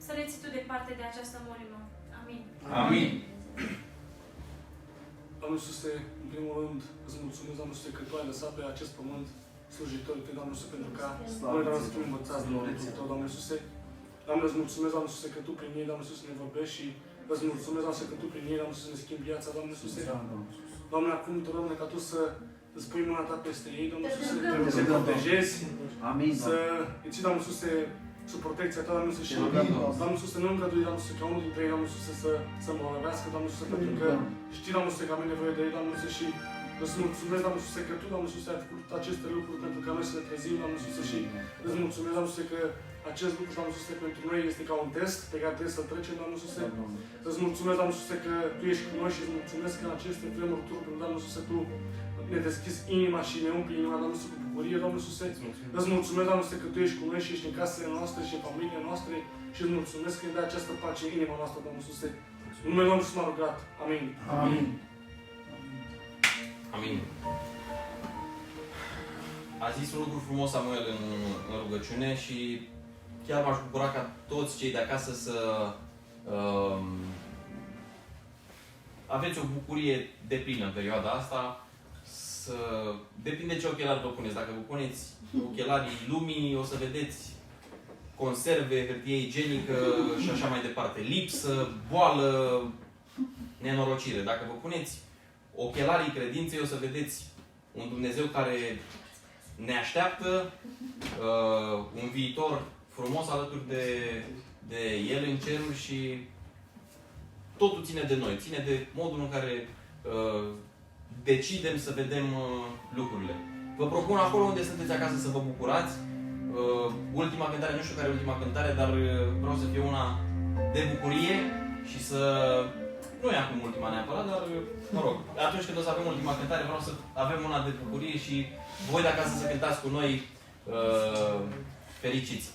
să le ții Tu departe de această molimă. Amin. Amin. Doamne Iisuse, în primul rând, îți mulțumesc, Doamne Iisuse, că Tu ai lăsat pe acest pământ slujitori, Doamne Iisuse, pentru ca noi, Doamne, să fim învățați de lucrul Tău, Doamne Iisuse. Doamne, îți mulțumesc, Doamne Iisuse, că Tu prin ei, Doamne Iisuse, ne vorbești și îți mulțumesc, Doamne Iisuse, că Tu prin ei, Doamne Iisuse, ne schimbi viața, Doamne Iisuse. Doamne, acum Te rog, ca Tu să îți pui mâna Ta peste ei, Doamne Iisuse, să-i protejezi, să îi ții, Doamne Iisuse, sub protecția Ta, Doamne Iisuse, și Doamne Iisuse, nu îngădui, Doamne Iisuse, ca unul dintre ei, Doamne Iisuse, să îmbolnăvească, Doamne Iisuse, pentru că știi, Doamne Iisuse, că am nevoie de ei, Doamne Iisuse, și îți mulțumesc, Doamne Iisuse, că Tu, Doamne Iisuse, ai făcut aceste lucruri pentru ca noi să le trezim, Doamne Iisuse, și îți mulțumesc, Doamne Iisuse, că acest lucru, Doamne Iisuse, pentru noi este ca un test pe care trebuie să-l trecem, Doamne Iisuse. Îți mulțumesc, Doamne Iisuse, că Tu ești cu noi și îți mulțumesc că în aceste vremuri turburi, Doamne Iisuse, Tu ne deschizi inima și ne umpli inima, Doamne Iisuse, cu bucurie, Doamne Iisuse. Îți mulțumesc, Doamne Iisuse, că Tu ești cu noi și ești în casele noastre și în familiile noastre și îți mulțumesc că ne dai această pace în inima noastră, Doamne Iisuse. În numele Domnului Iisus m-a rugat. Amin. Amin. Amin. A zis un lucru frumos Samuel în rugăciune și chiar m-aș bucura ca toți cei de acasă să aveți o bucurie deplină în perioada asta. Depinde ce ochelari vă puneți. Dacă vă puneți ochelarii lumii, o să vedeți conserve, hârtie igienică și așa mai departe. Lipsă, boală, nenorocire. Dacă vă puneți ochelarii credinței, o să vedeți un Dumnezeu care ne așteaptă un viitor frumos alături de El în ceruri și totul ține de noi, ține de modul în care decidem să vedem lucrurile. Vă propun acolo unde sunteți acasă să vă bucurați. Ultima cântare, nu știu care e ultima cântare, dar vreau să fie una de bucurie și să... Nu e acum ultima neapărat, dar mă rog, atunci când o să avem ultima cântare, vreau să avem una de bucurie și voi de acasă să cântați cu noi fericiți.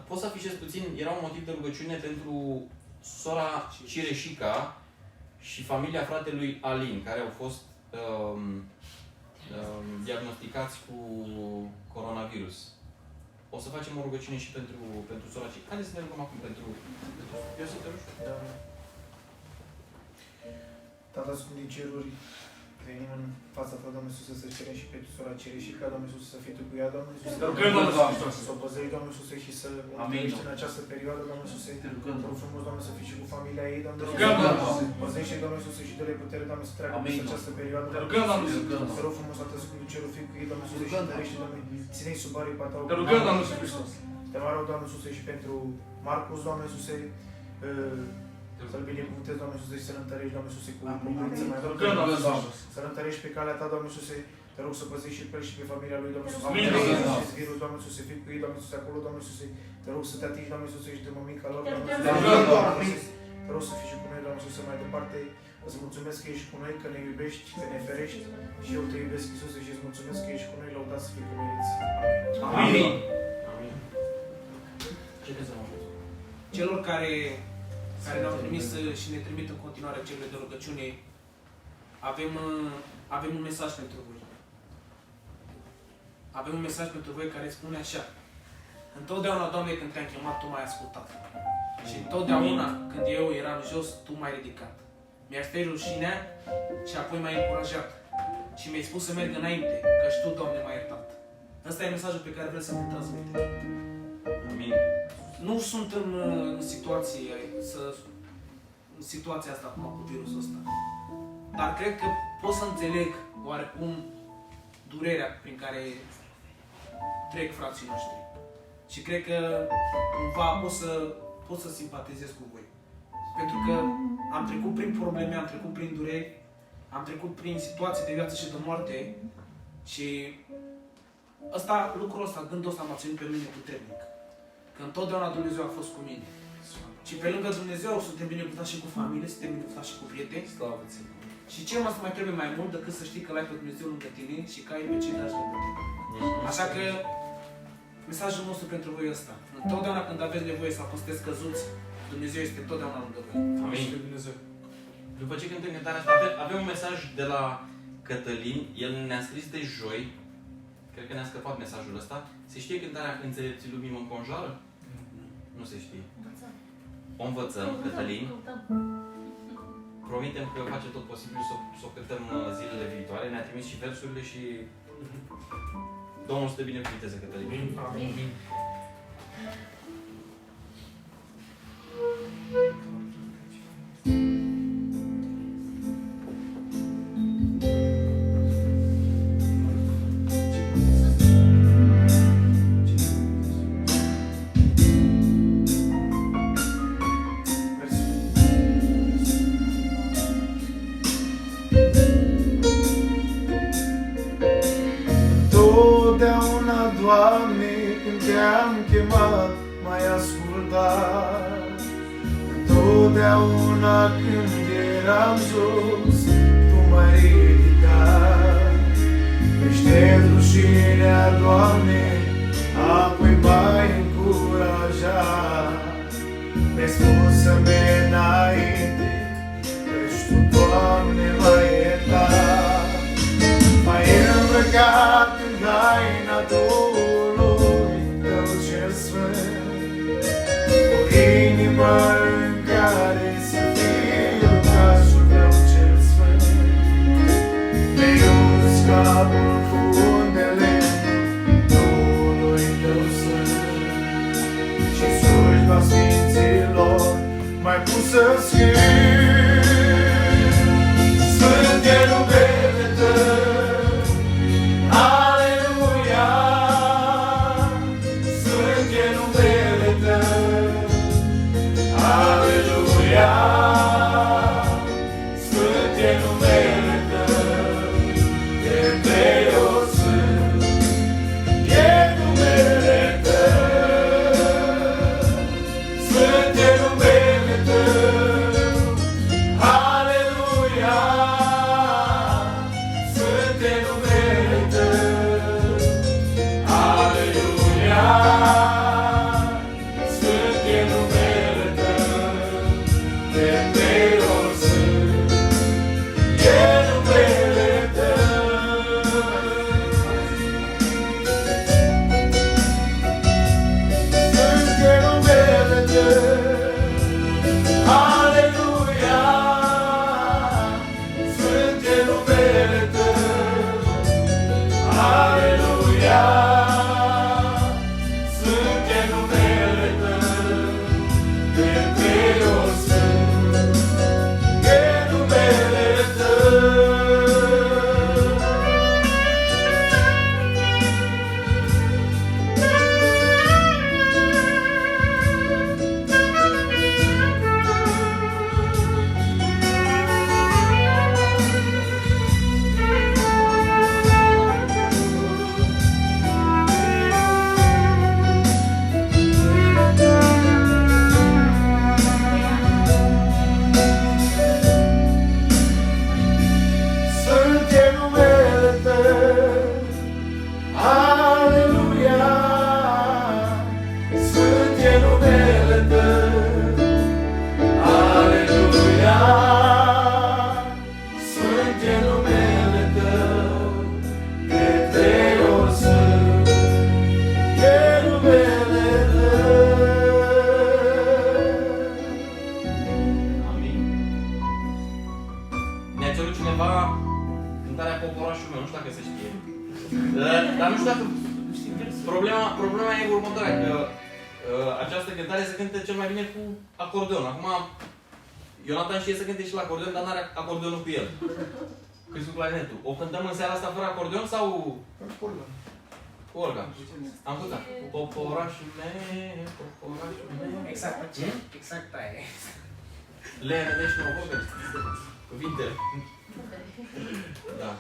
Pot să afișez puțin, era un motiv de rugăciune pentru sora Cireșica și familia fratelui Alin, care au fost diagnosticați cu coronavirus. O să facem o rugăciune și pentru sora Cireșica. Haideți să ne rugăm acum pentru... Eu să te rog. Da. Tată Sfânt din ceruri, venim în fața Ta, Doamne Iisuse, să cerem și pentru sora Cireșica, Doamne Iisuse, să fii Tu cu ea, Doamne Iisuse, să o păzești, Doamne Iisuse, și să o întâlnești în această perioadă, Doamne Iisuse, te rog frumos, Doamne, să fii și cu familia ei, Doamne Iisuse, păzește, Doamne Iisuse, și dă-le putere, Doamne, să treacă peste această perioadă, te rog frumos, Tată Sfânt din ceruri, fii cu ei, Doamne Iisuse, și întărește, Doamne, ține-i sub aripa Ta, Doamne Iisuse, te mă rog, Doamne Iisuse, și pentru Marcus, Doamne Iisuse, să-l binecuvântezi, Doamne Iisuse, și să-l întărești, Doamne Iisuse, cu pocăință mai mult. Să-l întărești pe calea Ta, Doamne Iisuse, te rog să păzești și pe el și pe familia lui, Doamne Iisuse. Acest virus, Doamne Iisuse, fii cu ei, Doamne Iisuse, acolo, Doamne Iisuse, te rog să te atingi, Doamne Iisuse, și de mămica lor, Doamne Iisuse. Te rog să fii și cu noi, Doamne Iisuse, mai departe. Îți mulțumesc că ești cu noi, că ne iubești, că ne ferești și eu te iubesc, Iisuse, și îți mulțumesc că ești cu noi, lăudați să fii cu meriți. Amin. Celor care ne-au trimis și ne trimit în continuare cele de rugăciune, avem un mesaj pentru voi. Avem un mesaj pentru voi care spune așa: întotdeauna, Doamne, când te-am chemat, Tu m-ai ascultat. Și întotdeauna, când eu eram jos, Tu m-ai ridicat. Mi-ai șters rușinea și apoi m-ai încurajat. Și mi-ai spus să merg înainte, căci Tu, Doamne, m-ai iertat. Ăsta e mesajul pe care vreau să-l transmit. Amin. Nu sunt în situația asta acum cu virusul ăsta. Dar cred că pot să înțeleg oarecum durerea prin care trec frații noștri. Și cred că cumva pot să simpatizez cu voi. Pentru că am trecut prin probleme, am trecut prin dureri, am trecut prin situații de viață și de moarte și lucrul ăsta, gândul ăsta m-a ținut pe mine puternic. Că întotdeauna Dumnezeu a fost cu mine. Și pe lângă Dumnezeu suntem binecuvântați și cu familie, suntem binecuvântați și cu prieteni. Și ce mai trebuie mai mult decât să știi că l-ai pe Dumnezeu lângă tine și că ai pe cei dragi lângă tine. Așa că mesajul nostru pentru voi e ăsta. Întotdeauna când aveți nevoie sau când sunteți căzuți, Dumnezeu este întotdeauna lângă voi. Amin. După ce cântăm cântarea asta, avem un mesaj de la Cătălin. El ne-a scris de joi. Cred că ne-a scăpat mesajul ăsta. Se știe cântarea Înțelepții lumii mă înconjoară? Nu se știe. O învățăm, Cătălin. Promitem că face tot posibil să o cântăm zilele viitoare. Ne-a trimis și versurile și Domnul să te binecuvânteze, Cătălin. Amin. Totdeauna, Doamne, când te-am chemat, m-ai ascultat. Totdeauna când eram jos, Tu m-ai ridicat. Îmi rușinea, Doamne, apoi m-ai încurajat. Mi-ai spus să merg înainte, căci Tu, Doamne, m-ai iertat. M-ai îmbrăcat în haina Duhului Tău cel Sfânt, o inimă în care să fiu locașul Tău cel Sfânt. Mi-ai uns capul cu undele Duhului Tău Sfânt și slujba Sfinților m-ai pus să scriu. mea e următoarea, că această cântare se cântă cel mai bine cu acordeon. Acum, Ionatan știe să cânte și la acordeon, dar n-are acordeonul cu el. Cât cu clarinetul. O cântăm în seara asta fără acordeon sau... Cu Olga. Am putea. Poporașul meu, poporașul meu. Exact, exact aia e. Lene, deci nu, vorbești. Cuvintele. Da.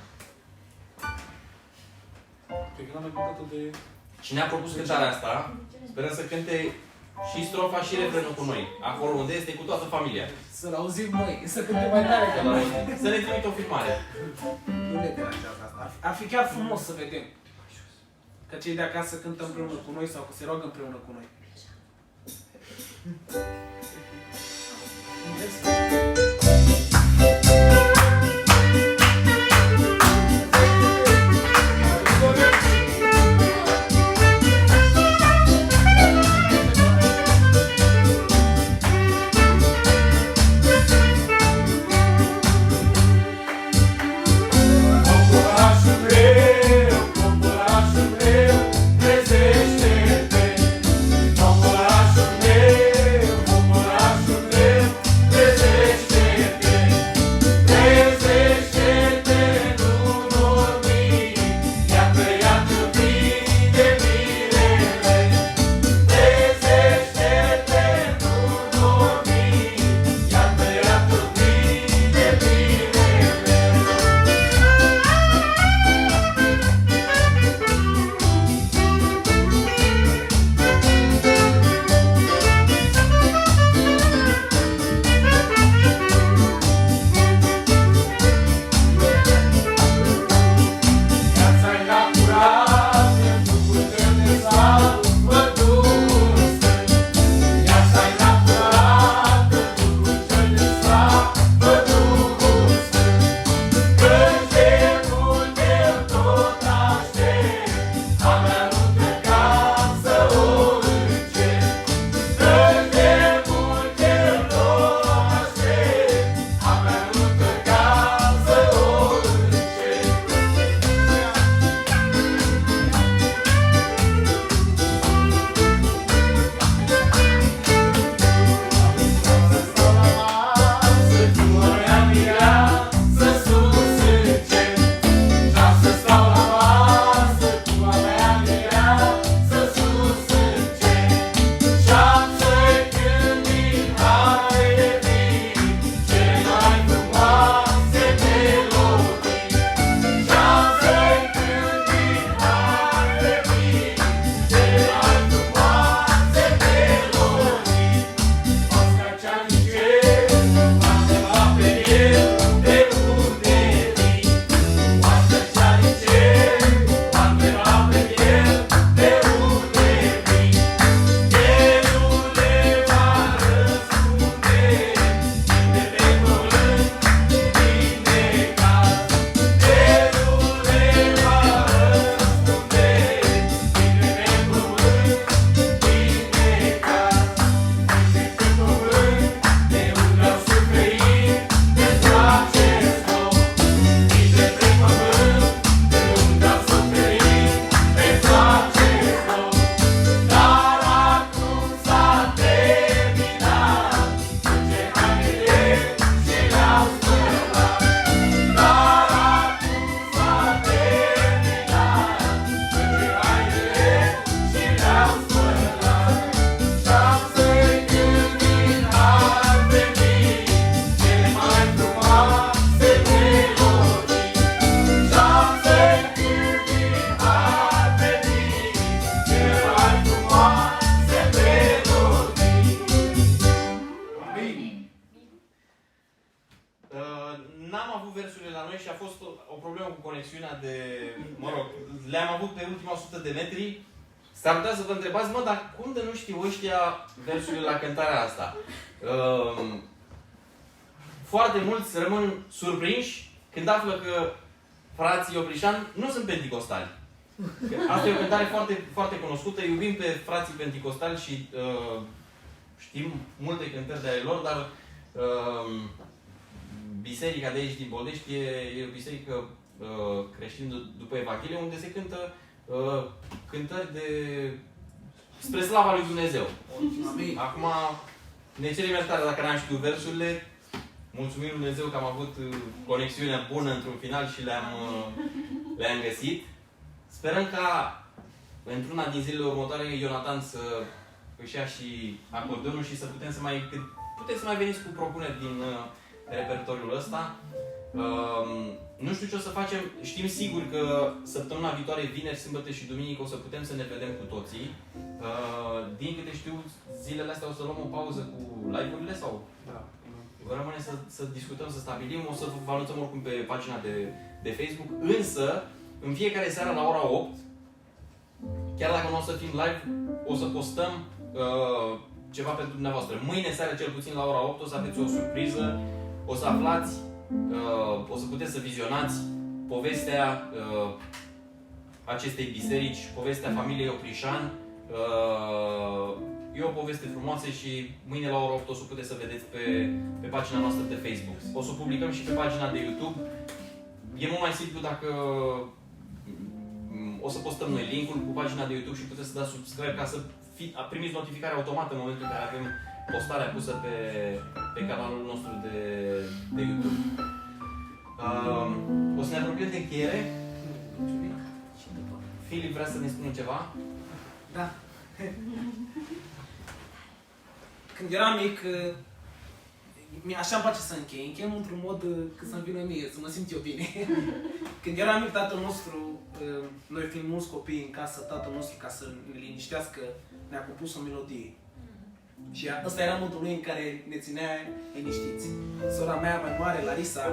Pe când am mai gândit de... Cine a propus cântarea asta, sperăm să cânte și strofa și refrenul cu noi. Acolo unde este cu toată familia. Să-l auzim noi, să cântem mai tare ca noi. Să ne trimit o filmare. Nu le deranjează asta. Ar fi chiar frumos să vedem. Că cei de acasă cântă împreună cu noi sau că se roagă împreună cu noi. le-am avut pe ultima 100 de metri. S-ar putea să vă întrebați, mă, dar cum de nu știu ăștia versurile la cântarea asta? Foarte mulți rămân surprinși când află că frații Oprișan nu sunt penticostali. Asta e o cântare foarte, foarte cunoscută. Iubim pe frații penticostali și știm multe cântări de ale lor, dar biserica de aici din Boldești e o biserică creștină după Evanghelie, unde se cântă cântări spre slava lui Dumnezeu. Amin. Acum, ne cerem iertare dacă n-am știut versurile. Mulțumim lui Dumnezeu că am avut conexiunea bună într-un final și le-am găsit. Sperăm ca într-una din zilele următoare Ionatan să își ia și acordeonul și să puteți să mai veniți cu propuneri din repertoriul ăsta. Nu știu ce o să facem. Știm sigur că săptămâna viitoare, vineri, sâmbătă și duminică, o să putem să ne vedem cu toții. Din câte știu, zilele astea o să luăm o pauză cu live-urile sau? Da. Vă rămâne să discutăm, să stabilim. O să vă anunțăm oricum pe pagina de Facebook. Însă, în fiecare seară la ora 8, chiar dacă nu o să fim live, o să postăm ceva pentru dumneavoastră. Mâine seară, cel puțin la ora 8, o să aveți o surpriză. O să aflați, o să puteți să vizionați povestea acestei biserici, povestea familiei Oprișan. E o poveste frumoasă și mâine la ora 8 o să puteți să vedeți pe pagina noastră de Facebook. O să publicăm și pe pagina de YouTube. E mult mai simplu dacă o să postăm noi link-ul cu pagina de YouTube și puteți să dați subscribe ca să primiți notificarea automată în momentul în care avem postarea pusă pe canalul nostru de YouTube. O să ne apropiem de încheiere. Filip vrea să ne spună ceva? Da. Când eram mic, așa îmi place să închei. Încheiem într-un mod cât să-mi vină mie, să mă simt eu bine. Când eram mic, tatăl nostru, noi fiind mulți copii în casă, tatăl nostru, ca să ne liniștească, ne-a compus o melodie. Și ăsta era modul lui în care ne ținea liniștiți. Sora mea mai mare, Larisa,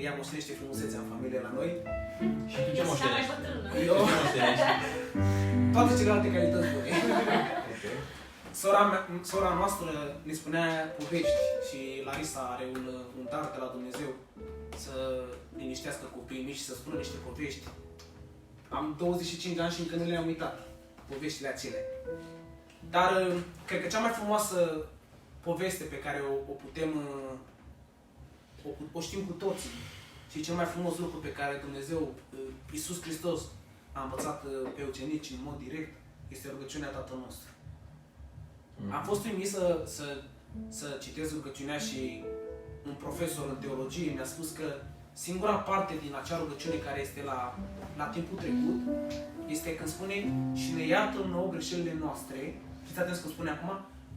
ea moștenește frumusețea în familie la noi. Și tu ce moștenești? Eu? Toate celelalte calități bune. Sora noastră ne spunea povești și Larisa are un dar de la Dumnezeu să liniștească copiii mici și să spună niște povești. Am 25 de ani și încă nu le-am uitat, poveștile acelea. Dar cred că cea mai frumoasă poveste pe care o știm cu toții și cel mai frumos lucru pe care Dumnezeu, Iisus Hristos, a învățat pe ucenici în mod direct, este rugăciunea Tatăl nostru. Am fost trimis să citesc rugăciunea și un profesor în teologie mi-a spus că singura parte din acea rugăciune care este la timpul trecut este când spune și ne iartă nouă greșelile noastre. Fiți atenți cum spune acum,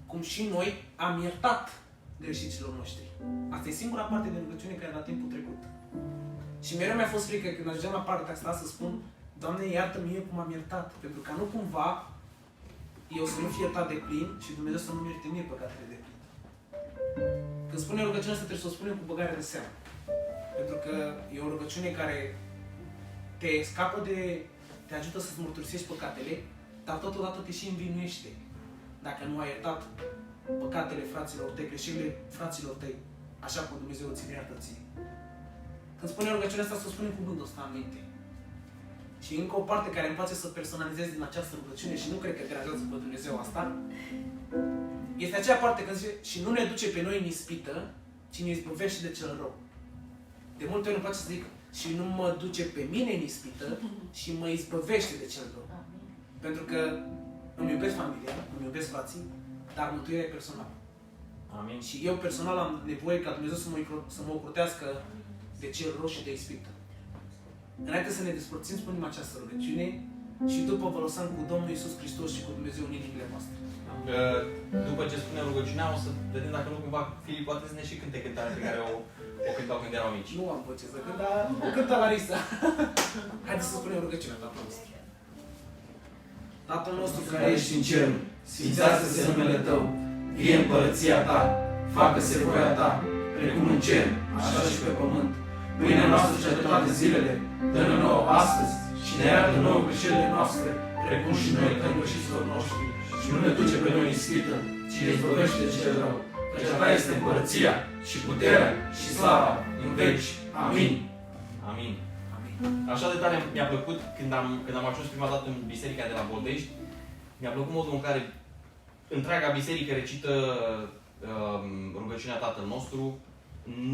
cum și noi am iertat greșiților noștri. Asta e singura parte din rugăciune care e la timpul trecut. Și mereu mi-a fost frică când ajungeam la partea asta să spun, Doamne, iartă mie cum am iertat, pentru că nu cumva eu să nu fie iertat de plin și Dumnezeu să nu-mi ierte mie păcatele de plin. Când spune rugăciunea asta, trebuie să o spunem cu băgare de seamă. Pentru că e o rugăciune care te scapă te ajută să-ți mărturisești păcatele, dar totodată te și învinuiește. Dacă nu ai iertat păcatele fraților tăi, greșelile fraților tăi, așa cum Dumnezeu ți le iartă ție. Când spune rugăciunea asta, să o spunem cu gândul ăsta în minte. Și încă o parte care îmi place să personalizez din această rugăciune și nu cred că deranjează pe Dumnezeu asta, este aceea parte când zice și nu ne duce pe noi în ispită, ci ne izbăvește de cel rău. De multe ori îmi place să zic și nu mă duce pe mine în ispită și mă izbăvește de cel rău. Pentru că îmi iubesc familia, îmi iubesc frații, dar mântuirea e personală. Amin. Și eu personal am nevoie ca Dumnezeu să mă ocrotească de cel rău și de ispită. Înainte să ne despărțim, spunem această rugăciune și după vă lăsăm cu Domnul Iisus Hristos și cu Dumnezeu în inimile voastre. După ce spune rugăciunea, o să vedem dacă nu cumva Filip poate să ne și cânte cântarea pe care o cântau când erau mici. Nu am pe ce să cânt, dar o cântă Larisa. Haideți să spunem rugăciunea Tatăl nostru. Tatăl nostru care ești în cer, sfințească-se numele Tău, vie împărăția Ta, facă-se voia Ta, precum în cer, așa și pe pământ. Pâinea noastră cea de toate zilele, dă-ne nouă astăzi și ne iartă nouă greșelile noastre, precum și noi iertăm greșiților noștri. Și nu ne duce pe noi în ispită, ci ne izbăvește de cel rău. Căci a Ta este împărăția și puterea și slava în veci. Amin. Amin. Amin. Așa de tare mi-a plăcut când am ajuns prima dată în biserica de la Boldești, mi-a plăcut modul în care întreaga biserică recită rugăciunea Tatăl nostru.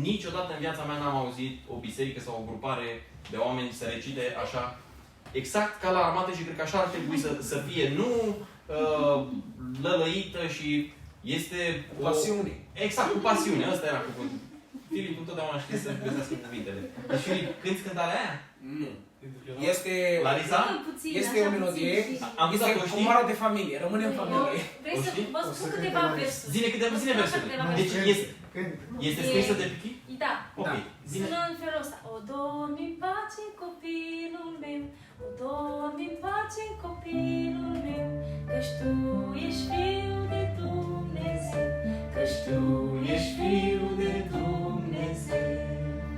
Niciodată în viața mea n-am auzit o biserică sau o grupare de oameni să recite așa, exact ca la armată și cred că așa ar trebui să fie. Nu lălăită și este o... Pasiune. Exact, cu pasiune, ăsta era cuvântul. Filip întotdeauna știe să găsească cuvintele. Deci Filip, cânti cântarea aia? Nu. Este... Larisa? Puțin, Este așa o melodie, puțin și- Am este văzut că o știi? comoara de familie, rămâne în familie. Vrei O să știi? vă spun câteva versuri? Zine zine versuri. Deci este scrisă de Pichi? Da. Ok. Zine. Sună în felul ăsta. O dormi în pace, copilul meu, o dormi în pace, copilul meu, căci tu ești fiul de Dumnezeu, căci tu ești fiul de Dumnezeu.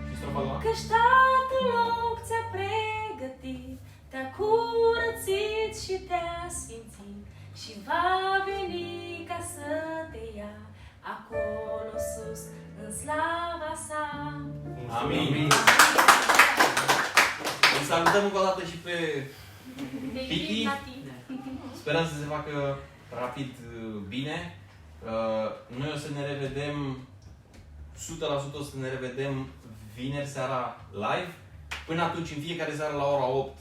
Și strofa a doua? Căci Tatăl loc ți-a pregătit, te-a curățit și te-a sfințit și va veni ca să te ia acolo sus, în slava sa. Amin. Îl salutăm încă o dată și pe Pichi. Sperăm să se facă rapid bine. Noi o să ne revedem 100% o să ne revedem vineri seara live. Până atunci, în fiecare seară la ora 8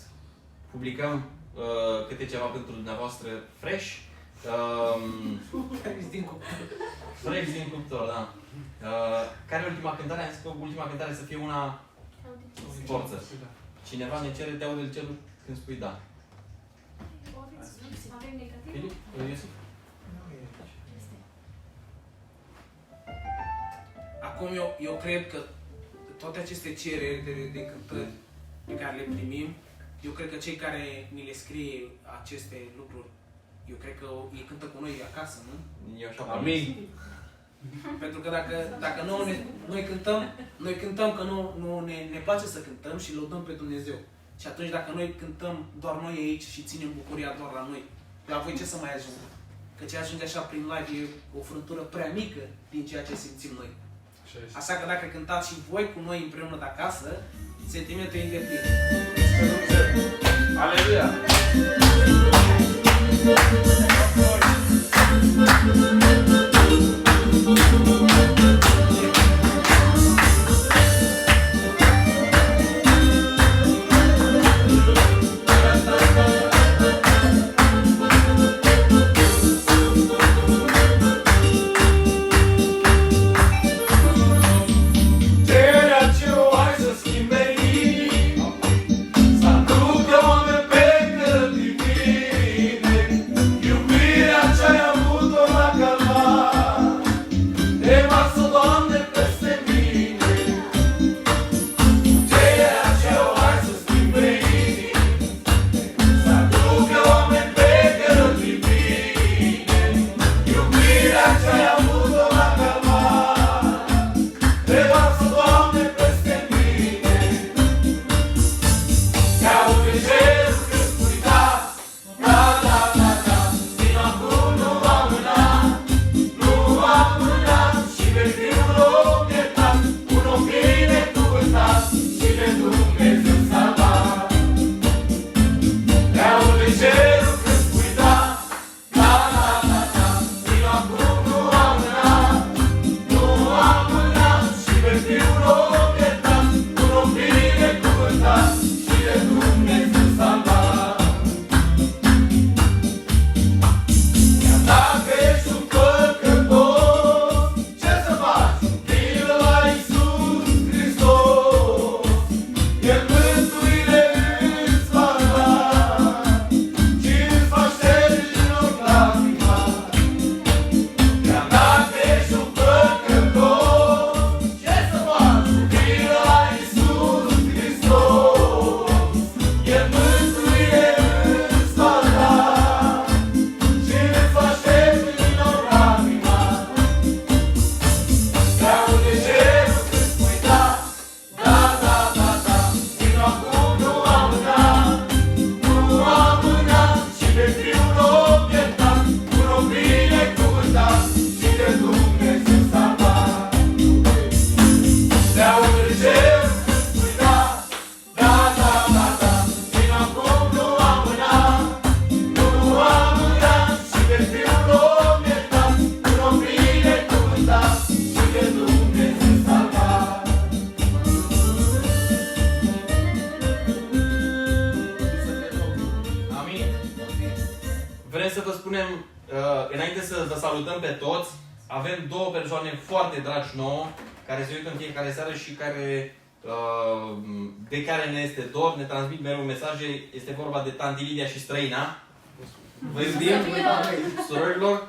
publicăm câte ceva pentru dumneavoastră fresh. Fresh din cuptor, da. Care e ultima cântare? Am zis că ultima cântare să fie una forță. Cineva ne cere, te aude el cerul când spui da. Avem negativ? Filip? Iosif? Acum eu cred că toate aceste cereri de cântări pe care le primim, eu cred că cei care ni le scrie aceste lucruri, eu cred că ei cântă cu noi acasă, nu? Eu așa Amin. Pentru că dacă noi cântăm că nu ne place să cântăm și lăudăm pe Dumnezeu. Și atunci dacă noi cântăm doar noi aici și ținem bucuria doar la noi, la voi ce să mai ajungă? Că ce ajunge așa prin live e o frântură prea mică din ceea ce simțim noi. Așa că dacă cântați și voi cu noi împreună de acasă, sentimentul e îndeplinit. Aleluia! Ceea ce o ai să schimbe inima, să aducă oameni pe către tine. spunem, înainte să vă salutăm pe toți, avem două persoane foarte dragi nouă, care se uită în fiecare seară și care, de care ne este dor, ne transmit mereu mesaje. Este vorba de Tanti Lidia și Străina. Vă iubim, surorilor.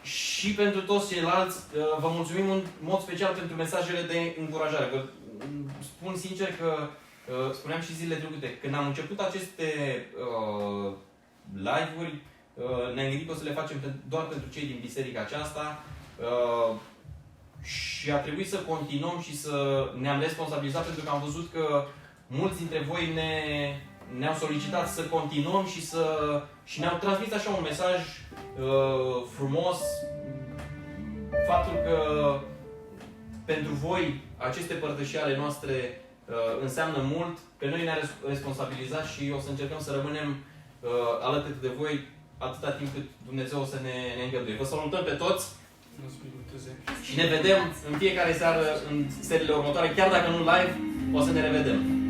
Și pentru toți ceilalți, vă mulțumim în mod special pentru mesajele de încurajare. Vă spun sincer că, spuneam și zilele trecute, când am început aceste live-uri, ne-am gândit că o să le facem doar pentru cei din biserica aceasta și a trebuit să continuăm și să ne-am responsabilizat pentru că am văzut că mulți dintre voi ne-au solicitat să continuăm și ne-au transmis așa un mesaj frumos, faptul că pentru voi aceste părtășii ale noastre înseamnă mult, pe noi ne-a responsabilizat și o să încercăm să rămânem alături de voi atâta timp cât Dumnezeu o să ne îngăduie. Vă salutăm pe toți și ne vedem în fiecare seară în seriile următoare, chiar dacă nu live, o să ne revedem.